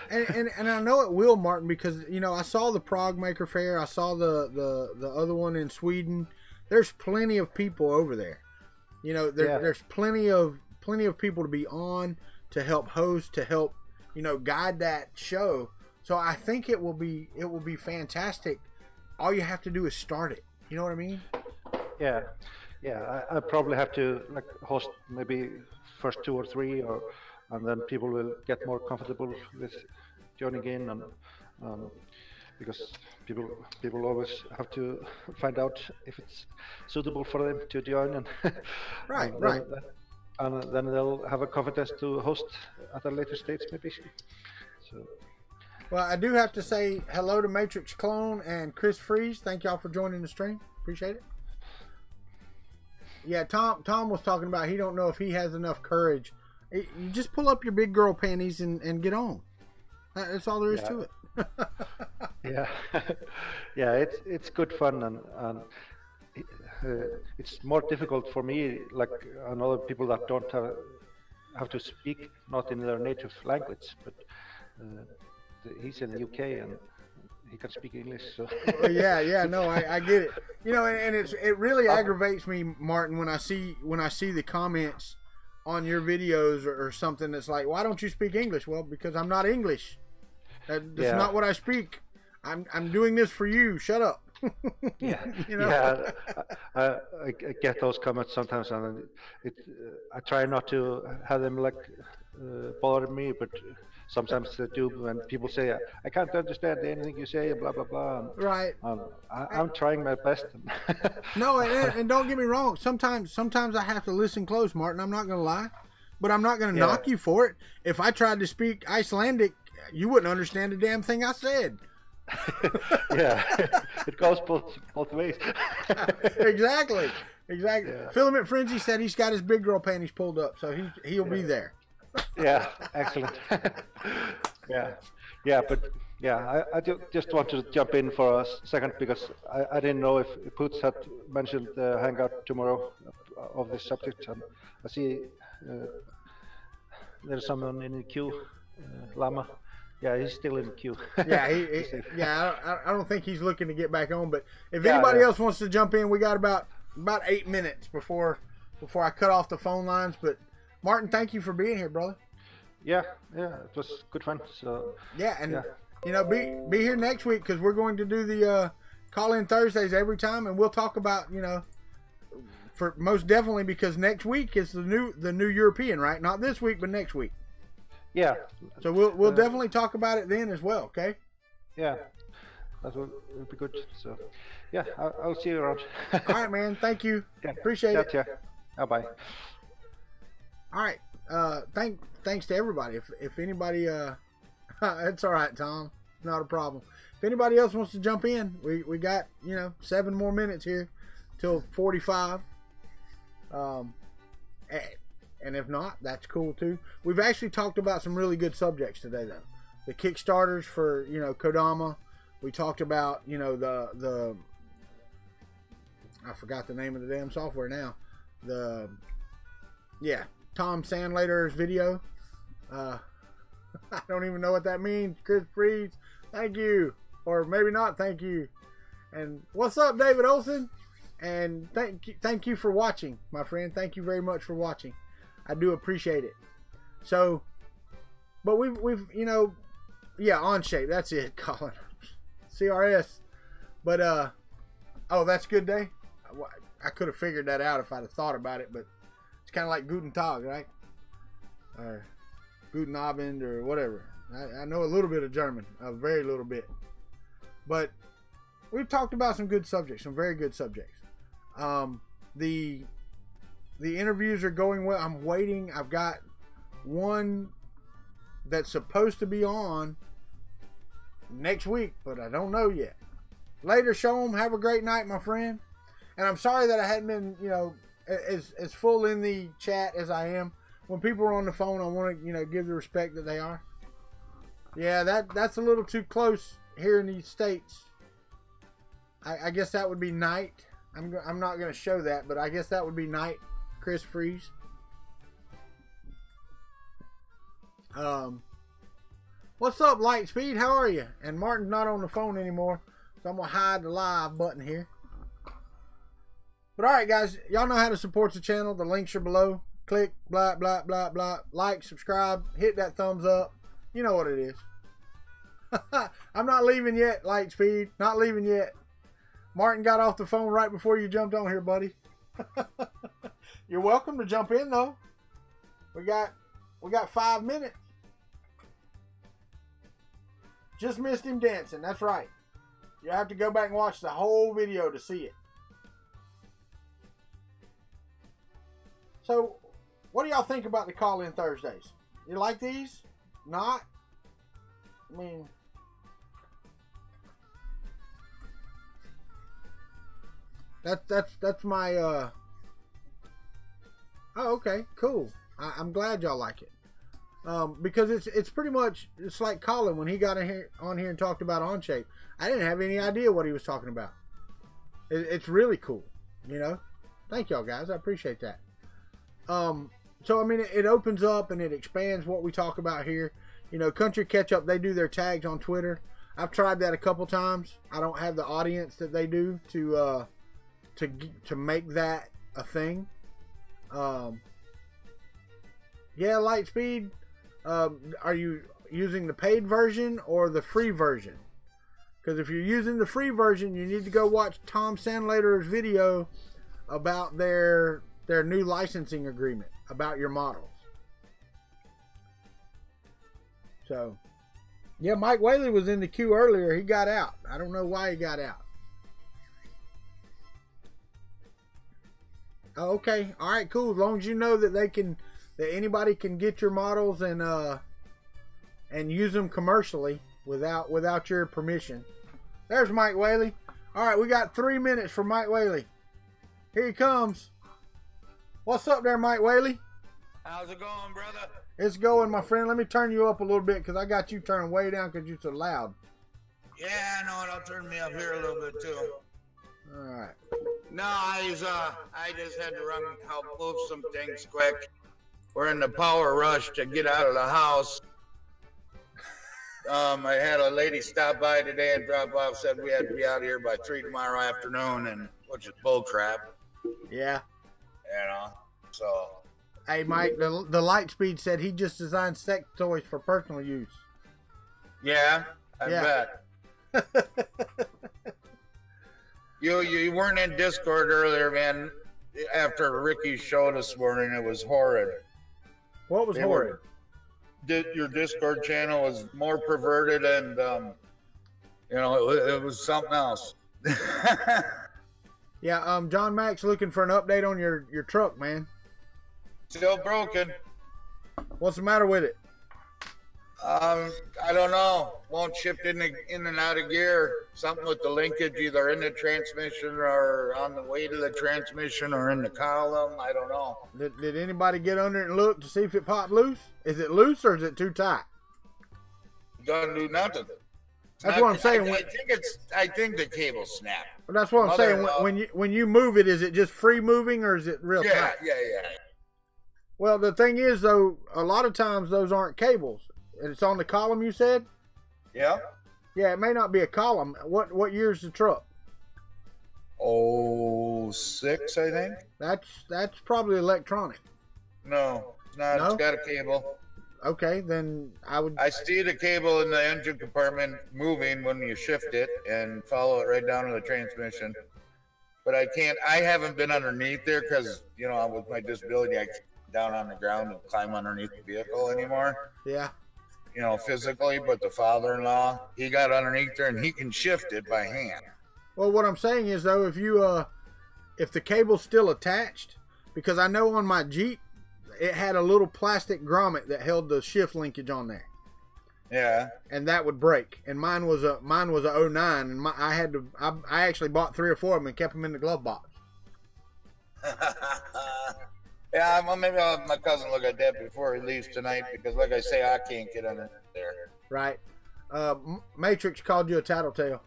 and I know it will, Martin, because I saw the Prague Maker Fair, I saw the other one in Sweden. There's plenty of people over there. There's plenty of people to be on, to help host, to help guide that show. So I think it will be fantastic. All you have to do is start it. You know what I mean? Yeah. I probably have to host maybe first 2 or 3, and then people will get more comfortable with joining in, and because people always have to find out if it's suitable for them to join, and right. And then they'll have a confidence to host at a later stage, maybe. So. Well, I do have to say hello to Matrix Clone and Chris Freeze. Thank y'all for joining the stream. Appreciate it. Yeah, Tom was talking about he don't know if he has enough courage. You just pull up your big girl panties and get on. That's all there is to it. Yeah, it's good fun, and it's more difficult for me, and other people that don't have to speak not in their native language, but he's in the UK and he can speak English, so. No, I get it. And it really aggravates me, Martin, when I see the comments on your videos or something that's like, why don't you speak English? Well, because I'm not English. That's not what I speak. I'm doing this for you. Shut up. I get those comments sometimes, and I try not to have them bother me, but sometimes they do when people say, I can't understand anything you say, blah blah blah. Right. I'm trying my best. No, and don't get me wrong. Sometimes I have to listen close, Martin. I'm not gonna lie, but I'm not gonna knock you for it. If I tried to speak Icelandic, you wouldn't understand a damn thing I said. It goes both ways. Exactly. Yeah. Filament Frenzy said he's got his big girl panties pulled up, so he'll be there. Yeah, excellent. But I just wanted to jump in for a second because I didn't know if Poots had mentioned the hangout tomorrow of this subject, and I see there's someone in the queue, Lama. Yeah, he's still in the queue. I don't think he's looking to get back on. But if anybody else wants to jump in, we got about 8 minutes before I cut off the phone lines. But Martin, thank you for being here, brother. Yeah, it was good fun. So be here next week because we're going to do the call-in Thursdays every time, and we'll talk about for most definitely because next week is the new European, right? Not this week, but next week. Yeah. So we'll definitely talk about it then as well, okay? Yeah. That will be good. So, yeah, I'll see you around. All right, man. Thank you. Appreciate it. Yeah. Bye-bye. All right. Thanks to everybody. If anybody, it's all right, Tom. Not a problem. If anybody else wants to jump in, we got 7 more minutes here till 45. And if not, that's cool too. We've actually talked about some really good subjects today, though. The Kickstarters for Kodama. We talked about the I forgot the name of the damn software now. Tom Sandlater's video. I don't even know what that means. Chris Freeze, thank you, or maybe not. Thank you. And what's up, David Olson? And thank you for watching, my friend. Thank you very much for watching. I do appreciate it. So, but we've Onshape. That's it, Colin. CRS. But that's good day. I could have figured that out if I'd have thought about it, but it's kind of like Guten Tag, right? Or Guten Abend or whatever. I know a little bit of German, a very little bit. But we've talked about some good subjects, some very good subjects. The interviews are going well. I'm waiting. I've got one that's supposed to be on next week, but I don't know yet. Later, show them. Have a great night, my friend. And I'm sorry that I hadn't been, as full in the chat as I am. When people are on the phone, I want to, give the respect that they are. Yeah, that's a little too close here in these States. I guess that would be night. I'm not going to show that, but I guess that would be night. Chris Freeze. What's up, Lightspeed? How are you? And Martin's not on the phone anymore, so I'm gonna hide the live button here. But all right, guys, y'all know how to support the channel. The links are below. Click, blah, blah, blah, blah. Like, subscribe, hit that thumbs up. You know what it is. I'm not leaving yet, Lightspeed. Not leaving yet. Martin got off the phone right before you jumped on here, buddy. You're welcome to jump in, though. We got 5 minutes. Just missed him dancing. That's right. You have to go back and watch the whole video to see it. So, what do y'all think about the call-in Thursdays? You like these? Not? I mean, that's my oh, okay, cool. I'm glad y'all like it. Because it's pretty much, it's like Colin when he got on here and talked about Onshape. I didn't have any idea what he was talking about. It's really cool, you know. Thank y'all guys, I appreciate that. So I mean, it opens up and it expands what we talk about here. You know, Kuntry Catch Up, they do their tags on Twitter. I've tried that a couple times. I don't have the audience that they do to make that a thing. Yeah, Lightspeed. Are you using the paid version or the free version? Because if you're using the free version, you need to go watch Tom Sandlater's video about their new licensing agreement about your models. So, yeah, Mike Whaley was in the queue earlier. He got out. I don't know why he got out. Oh, okay. All right, cool. As long as you know that that anybody can get your models and use them commercially without your permission. There's Mike Whaley. All right, we got 3 minutes for Mike Whaley. Here he comes. What's up there, Mike Whaley? How's it going, brother? It's going, my friend. Let me turn you up a little bit because I got you turned way down because you're so loud. Yeah, I know it. I'll turn me up here a little bit too. All right. No, I just had to help move some things quick. We're in the power rush to get out of the house. I had a lady stop by today and drop off, said we had to be out here by 3 tomorrow afternoon, and which is bull crap. Yeah. You know, so. Hey, Mike, the Lightspeed said he just designed sex toys for personal use. Yeah, I bet. You weren't in Discord earlier, man. After Ricky's show this morning, it was horrid. What was horrid? Your Discord channel was more perverted, and you know, it was something else. Yeah, John Mack's looking for an update on your truck, man. Still broken. What's the matter with it? I don't know. Won't shift in and out of gear. Something with the linkage, either in the transmission or on the way to the transmission or in the column. I don't know. Did anybody get under it and look to see if it popped loose? Is it loose or is it too tight? Doesn't do nothing. That's what I'm saying. I think the cable snapped. That's what I'm saying. When you move it, is it just free moving or is it real tight? Yeah. Well, the thing is, though, a lot of times those aren't cables. It's on the column, you said? Yeah. Yeah, it may not be a column. What year's the truck? 06, I think. That's probably electronic. No, it's not. No? It's got a cable. Okay, then I see the cable in the engine compartment moving when you shift it and follow it right down to the transmission. But I haven't been underneath there because, you know, with my disability, I get down on the ground and climb underneath the vehicle anymore. Yeah. You know, physically, but the father-in-law, he got underneath there and he can shift it by hand. Well, what I'm saying is, though, if the cable's still attached, because I know on my Jeep, it had a little plastic grommet that held the shift linkage on there. Yeah. And that would break. And mine was a 09, and I actually bought 3 or 4 of them and kept them in the glove box. Yeah, well, maybe I'll have my cousin look at that before he leaves tonight because, like I say, I can't get under there. Right. Matrix called you a tattletale.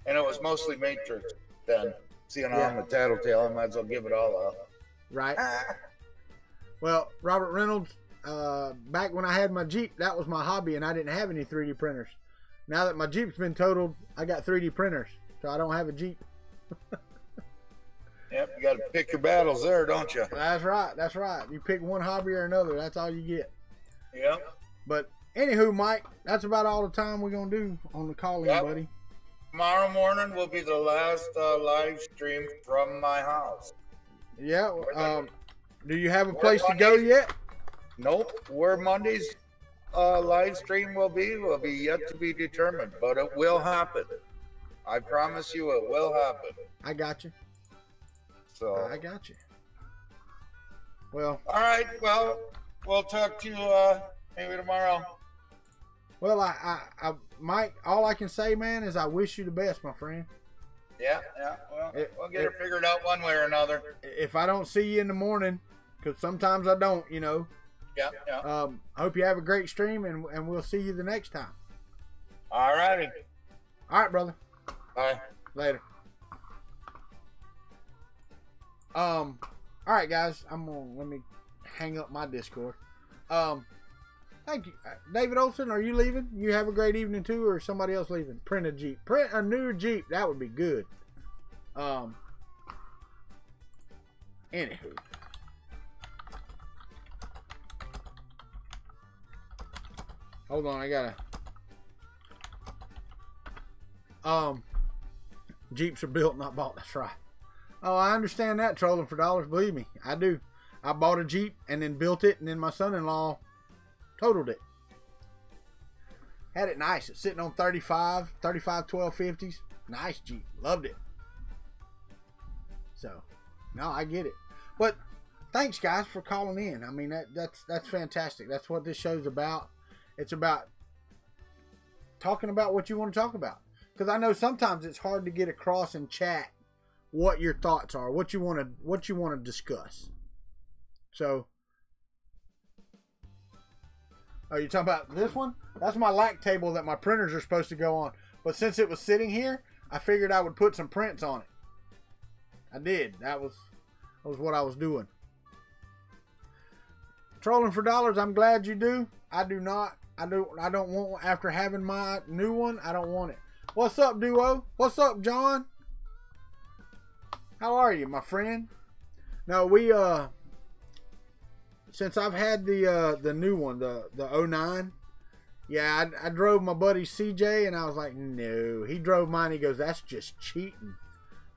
And it was mostly Matrix then. Seeing I'm a tattletale, I might as well give it all up. Right. Well, Robert Reynolds, back when I had my Jeep, that was my hobby, and I didn't have any 3D printers. Now that my Jeep's been totaled, I got 3D printers, so I don't have a Jeep. Yep, you got to pick your battles there, don't you? That's right. That's right. You pick one hobby or another. That's all you get. Yep. But anywho, Mike, that's about all the time we're gonna do on the call-in, buddy. Tomorrow morning will be the last live stream from my house. Yeah. Do you have a place to go yet? Nope. Where Monday's live stream will be yet to be determined, but it will happen. I promise you, it will happen. I got you. So I got you. Well. All right. Well, we'll talk to you maybe tomorrow. Well, I Mike, all I can say, man, is I wish you the best, my friend. Yeah. Well, we'll get it figured out one way or another. If I don't see you in the morning, because sometimes I don't, you know. Yeah. I hope you have a great stream, and we'll see you the next time. All righty. All right, brother. Bye. Later. All right, guys. Let me hang up my Discord. Thank you, David Olson. Are you leaving? You have a great evening too, or somebody else leaving? Print a Jeep. Print a new Jeep. That would be good. Anywho. Hold on, I gotta. Jeeps are built, not bought. That's right. Oh, I understand that, trolling for dollars. Believe me, I do. I bought a Jeep and then built it, and then my son-in-law totaled it. Had it nice. It's sitting on 35 1250s. Nice Jeep. Loved it. So, no, I get it. But thanks, guys, for calling in. I mean, that's fantastic. That's what this show's about. It's about talking about what you want to talk about. Because I know sometimes it's hard to get across in chat what your thoughts are, what you want to discuss. So, oh, you're talking about this one? That's my lac table that my printers are supposed to go on. But since it was sitting here, I figured I would put some prints on it. I did. That was what I was doing. Trolling for dollars, I'm glad you do. I do not. I don't want, after having my new one, I don't want it. What's up, Duo? What's up, John? How are you, my friend? No, we since I've had the new one, the 09, yeah, I drove my buddy CJ, and I was like, no. He drove mine. He goes, that's just cheating,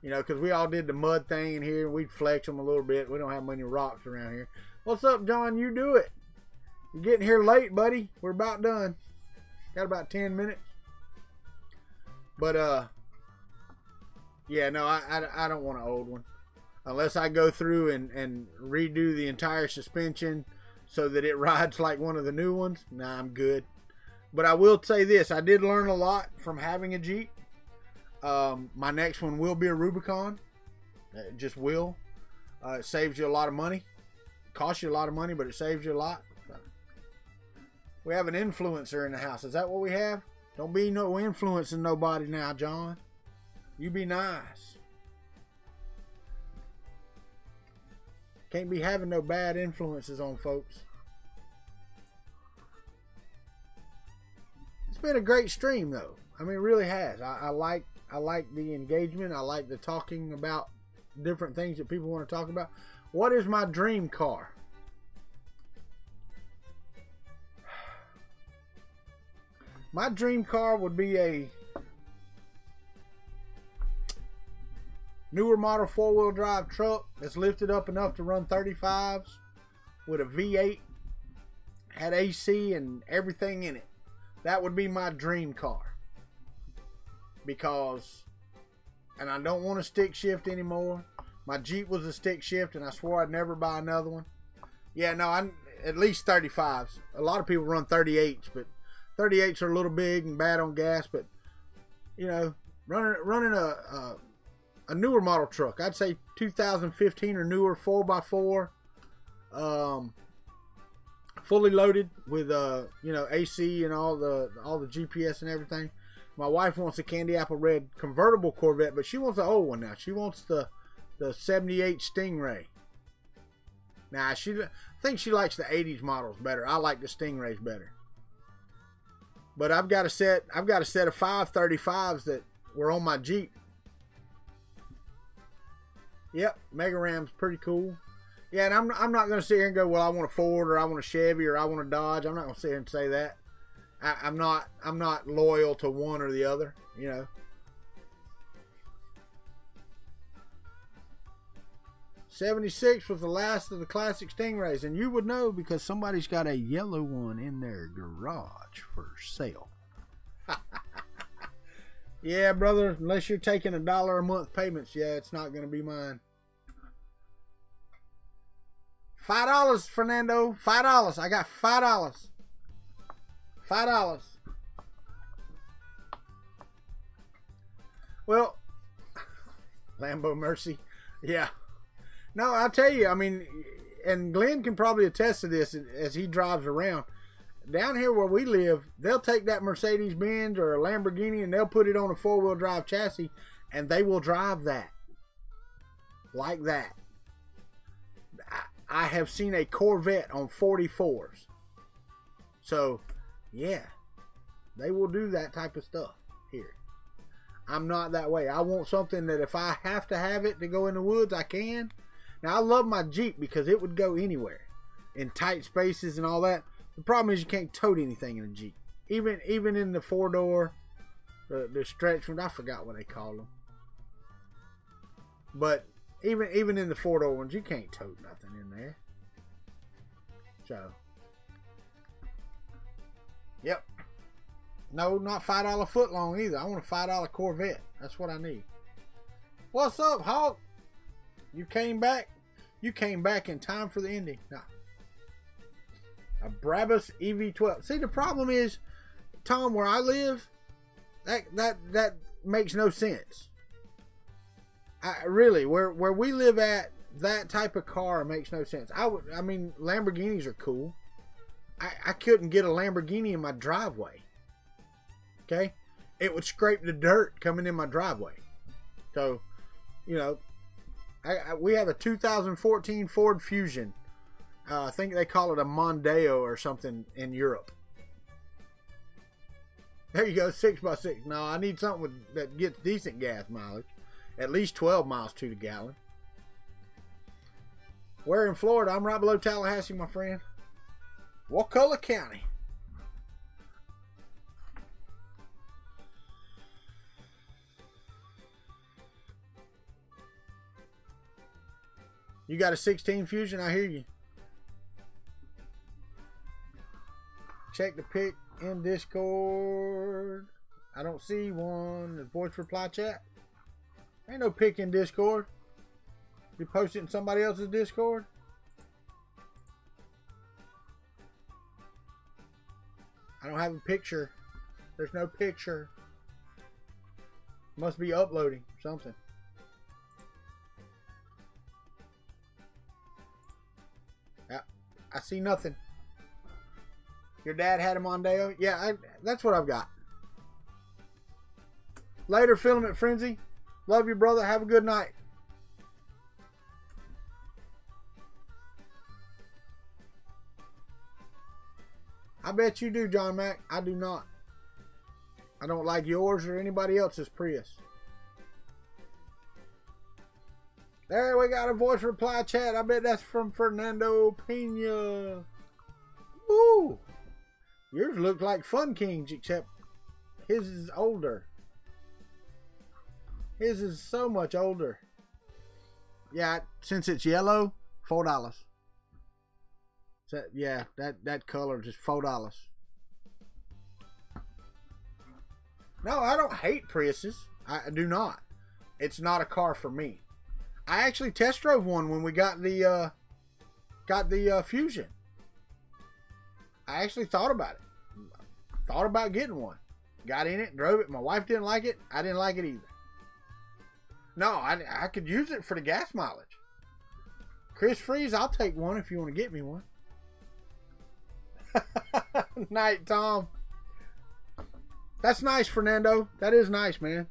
you know, because we all did the mud thing in here. We'd flex them a little bit. We don't have many rocks around here. What's up, John? You do it. You're getting here late, buddy. We're about done. Got about 10 minutes. But yeah, no, I don't want an old one. Unless I go through and redo the entire suspension so that it rides like one of the new ones. Nah, I'm good. But I will say this. I did learn a lot from having a Jeep. My next one will be a Rubicon. It just will. It saves you a lot of money. It costs you a lot of money, but it saves you a lot. We have an influencer in the house. Is that what we have? Don't be no influencing nobody now, John. You be nice. Can't be having no bad influences on folks. It's been a great stream, though. I mean, it really has. I like the engagement. I like the talking about different things that people want to talk about. What is my dream car? My dream car would be a newer model 4-wheel drive truck that's lifted up enough to run 35s with a V8, had AC and everything in it. That would be my dream car. Because, and I don't want a stick shift anymore. My Jeep was a stick shift, and I swore I'd never buy another one. Yeah, no, I'm at least 35s. A lot of people run 38s, but 38s are a little big and bad on gas. But you know, running a newer model truck, I'd say 2015 or newer, 4x4, fully loaded with you know, AC and all the GPS and everything. My wife wants a candy apple red convertible Corvette, but she wants the old one now. She wants the 78 Stingray. Nah, I think she likes the 80s models better. I like the Stingrays better. But I've got a set of 535s that were on my Jeep. Yep, Mega Ram's pretty cool. Yeah, and I'm not going to sit here and go, well, I want a Ford or I want a Chevy or I want a Dodge. I'm not going to sit here and say that. I'm not loyal to one or the other, you know. '76 was the last of the classic Stingrays, and you would know because somebody's got a yellow one in their garage for sale. Yeah, brother, unless you're taking $1 a month payments, yeah, it's not going to be mine. $5, Fernando. $5. I got $5. $5. Well, Lambo Mercy. Yeah. No, I'll tell you, I mean, and Glenn can probably attest to this as he drives around. Down here where we live, they'll take that Mercedes-Benz or a Lamborghini and they'll put it on a four-wheel drive chassis and they will drive that. Like that. I have seen a Corvette on 44s. So, yeah, they will do that type of stuff here. I'm not that way. I want something that if I have to have it to go in the woods, I can. Now, I love my Jeep because it would go anywhere in tight spaces and all that. The problem is you can't tote anything in a Jeep. Even in the four-door, the stretch ones, I forgot what they call them. But even in the four-door ones, you can't tote nothing in there. So, yep. No, not $5 foot long either. I want a $5 Corvette. That's what I need. What's up, Hawk? You came back? You came back in time for the ending. Nah. A Brabus EV12. See, the problem is, Tom, where I live, that makes no sense. Really, where we live at, that type of car makes no sense. I mean, Lamborghinis are cool. I couldn't get a Lamborghini in my driveway. Okay? It would scrape the dirt coming in my driveway. So, you know, we have a 2014 Ford Fusion. I think they call it a Mondeo or something in Europe. There you go, 6x6. No, I need something that gets decent gas mileage. At least 12 miles to the gallon. Where in Florida? I'm right below Tallahassee, my friend. Wakulla County. You got a 16 Fusion? I hear you. Check the pic in Discord. I don't see one. The voice reply chat. Ain't no pic in Discord. You post it in somebody else's Discord? I don't have a picture. There's no picture. Must be uploading something. I see nothing. Your dad had a Mondeo? Yeah, that's what I've got. Later, Filament Frenzy. Love you, brother. Have a good night. I bet you do, John Mack. I do not. I don't like yours or anybody else's Prius. There, we got a voice reply chat. I bet that's from Fernando Pena. Woo! Yours look like Fun Kings, except his is older. His is so much older. Yeah, since it's yellow, $4. So, yeah, that color just $4. No, I don't hate Priuses. I do not. It's not a car for me. I actually test drove one when we got the Fusion. I actually thought about it. Thought about getting one. Got in it, drove it. My wife didn't like it. I didn't like it either. No, I could use it for the gas mileage. Chris Freeze, I'll take one if you want to get me one. Night, Tom. That's nice, Fernando. That is nice, man.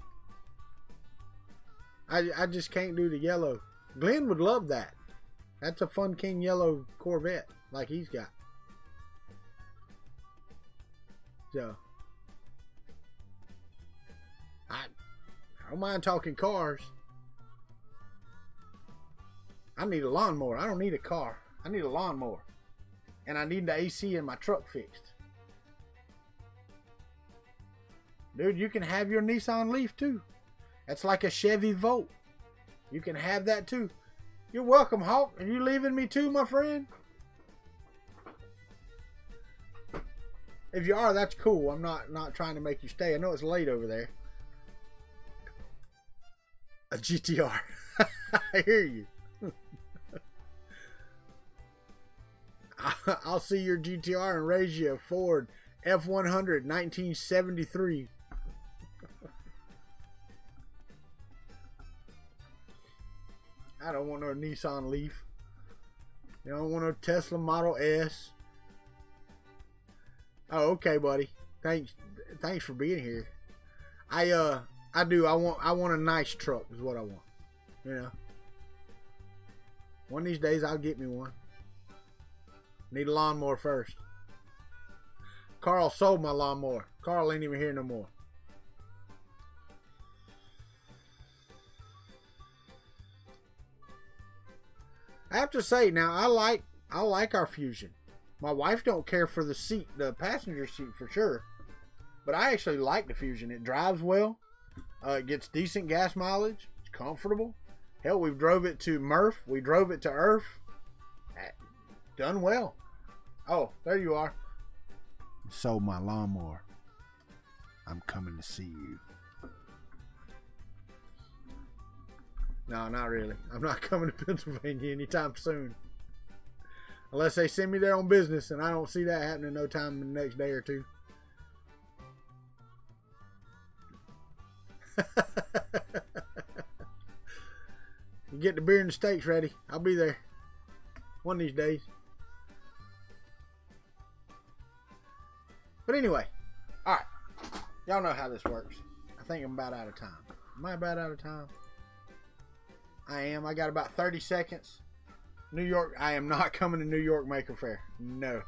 I just can't do the yellow. Glenn would love that. That's a Fun King yellow Corvette like he's got. So, I don't mind talking cars. I need a lawnmower. I don't need a car. I need a lawnmower. And I need the AC in my truck fixed. Dude, you can have your Nissan Leaf too. That's like a Chevy Volt. You can have that too. You're welcome, Hawk. Are you leaving me too, my friend? If you are, that's cool. I'm not trying to make you stay. I know it's late over there. A GTR. I hear you. I'll see your GTR and raise you a Ford F100 1973. I don't want no Nissan Leaf. You don't want no Tesla Model S. Oh, okay, buddy. Thanks for being here. I do. I want a nice truck is what I want. You know. One of these days I'll get me one. Need a lawnmower first. Carl sold my lawnmower. Carl ain't even here no more. I have to say now, I like our Fusion. My wife don't care for the seat, the passenger seat for sure, but I actually like the Fusion. It drives well. It gets decent gas mileage. It's comfortable. Hell, we drove it to Murph. We drove it to Earth. Done well. Oh, there you are. Sold my lawnmower. I'm coming to see you. No, not really. I'm not coming to Pennsylvania anytime soon. Unless they send me there on business, and I don't see that happening no time in the next day or two. You get the beer and the steaks ready. I'll be there one of these days. But anyway, all right. Y'all know how this works. I think I'm about out of time. Am I about out of time? I am. I got about 30 seconds. New York. I am not coming to New York Maker Faire. No.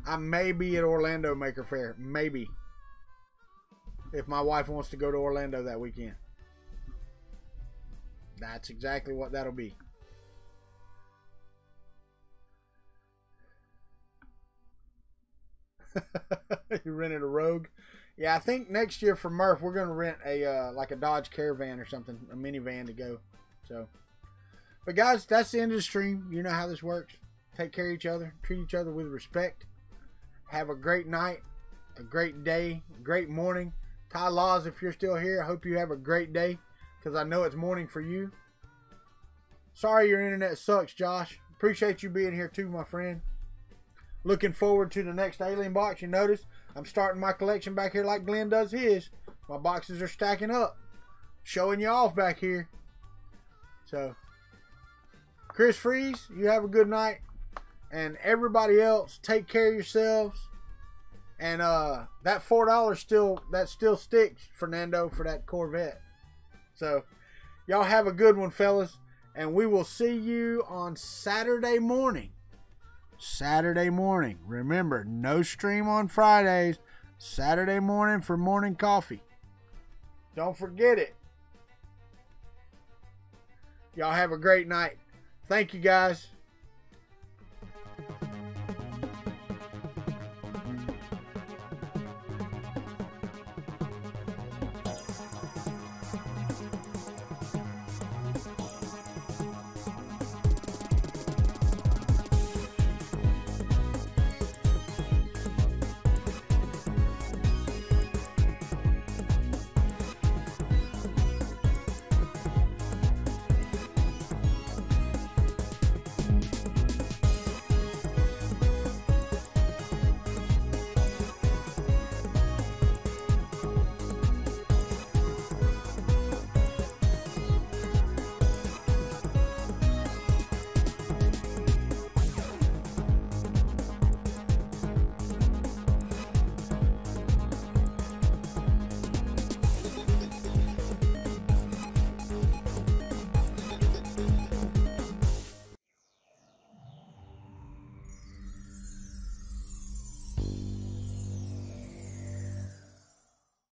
I may be at Orlando Maker Faire. Maybe. If my wife wants to go to Orlando that weekend. That's exactly what that'll be. You rented a Rogue? Yeah, I think next year for Murph we're gonna rent a like a Dodge Caravan or something, a minivan to go. So, but guys, that's the end of the stream. You know how this works. Take care of each other, treat each other with respect. Have a great night, a great day, a great morning. Ty Laws, if you're still here, I hope you have a great day, because I know it's morning for you. Sorry your internet sucks, Josh. Appreciate you being here too, my friend. Looking forward to the next alien box. You notice I'm starting my collection back here like Glenn does his. My boxes are stacking up. Showing you off back here. So, Chris Freeze, you have a good night. And everybody else, take care of yourselves. And that $4 still sticks, Fernando, for that Corvette. So, y'all have a good one, fellas. And we will see you on Saturday morning. Saturday morning. Remember, no stream on Fridays. Saturday morning for morning coffee. Don't forget it. Y'all have a great night. Thank you, guys.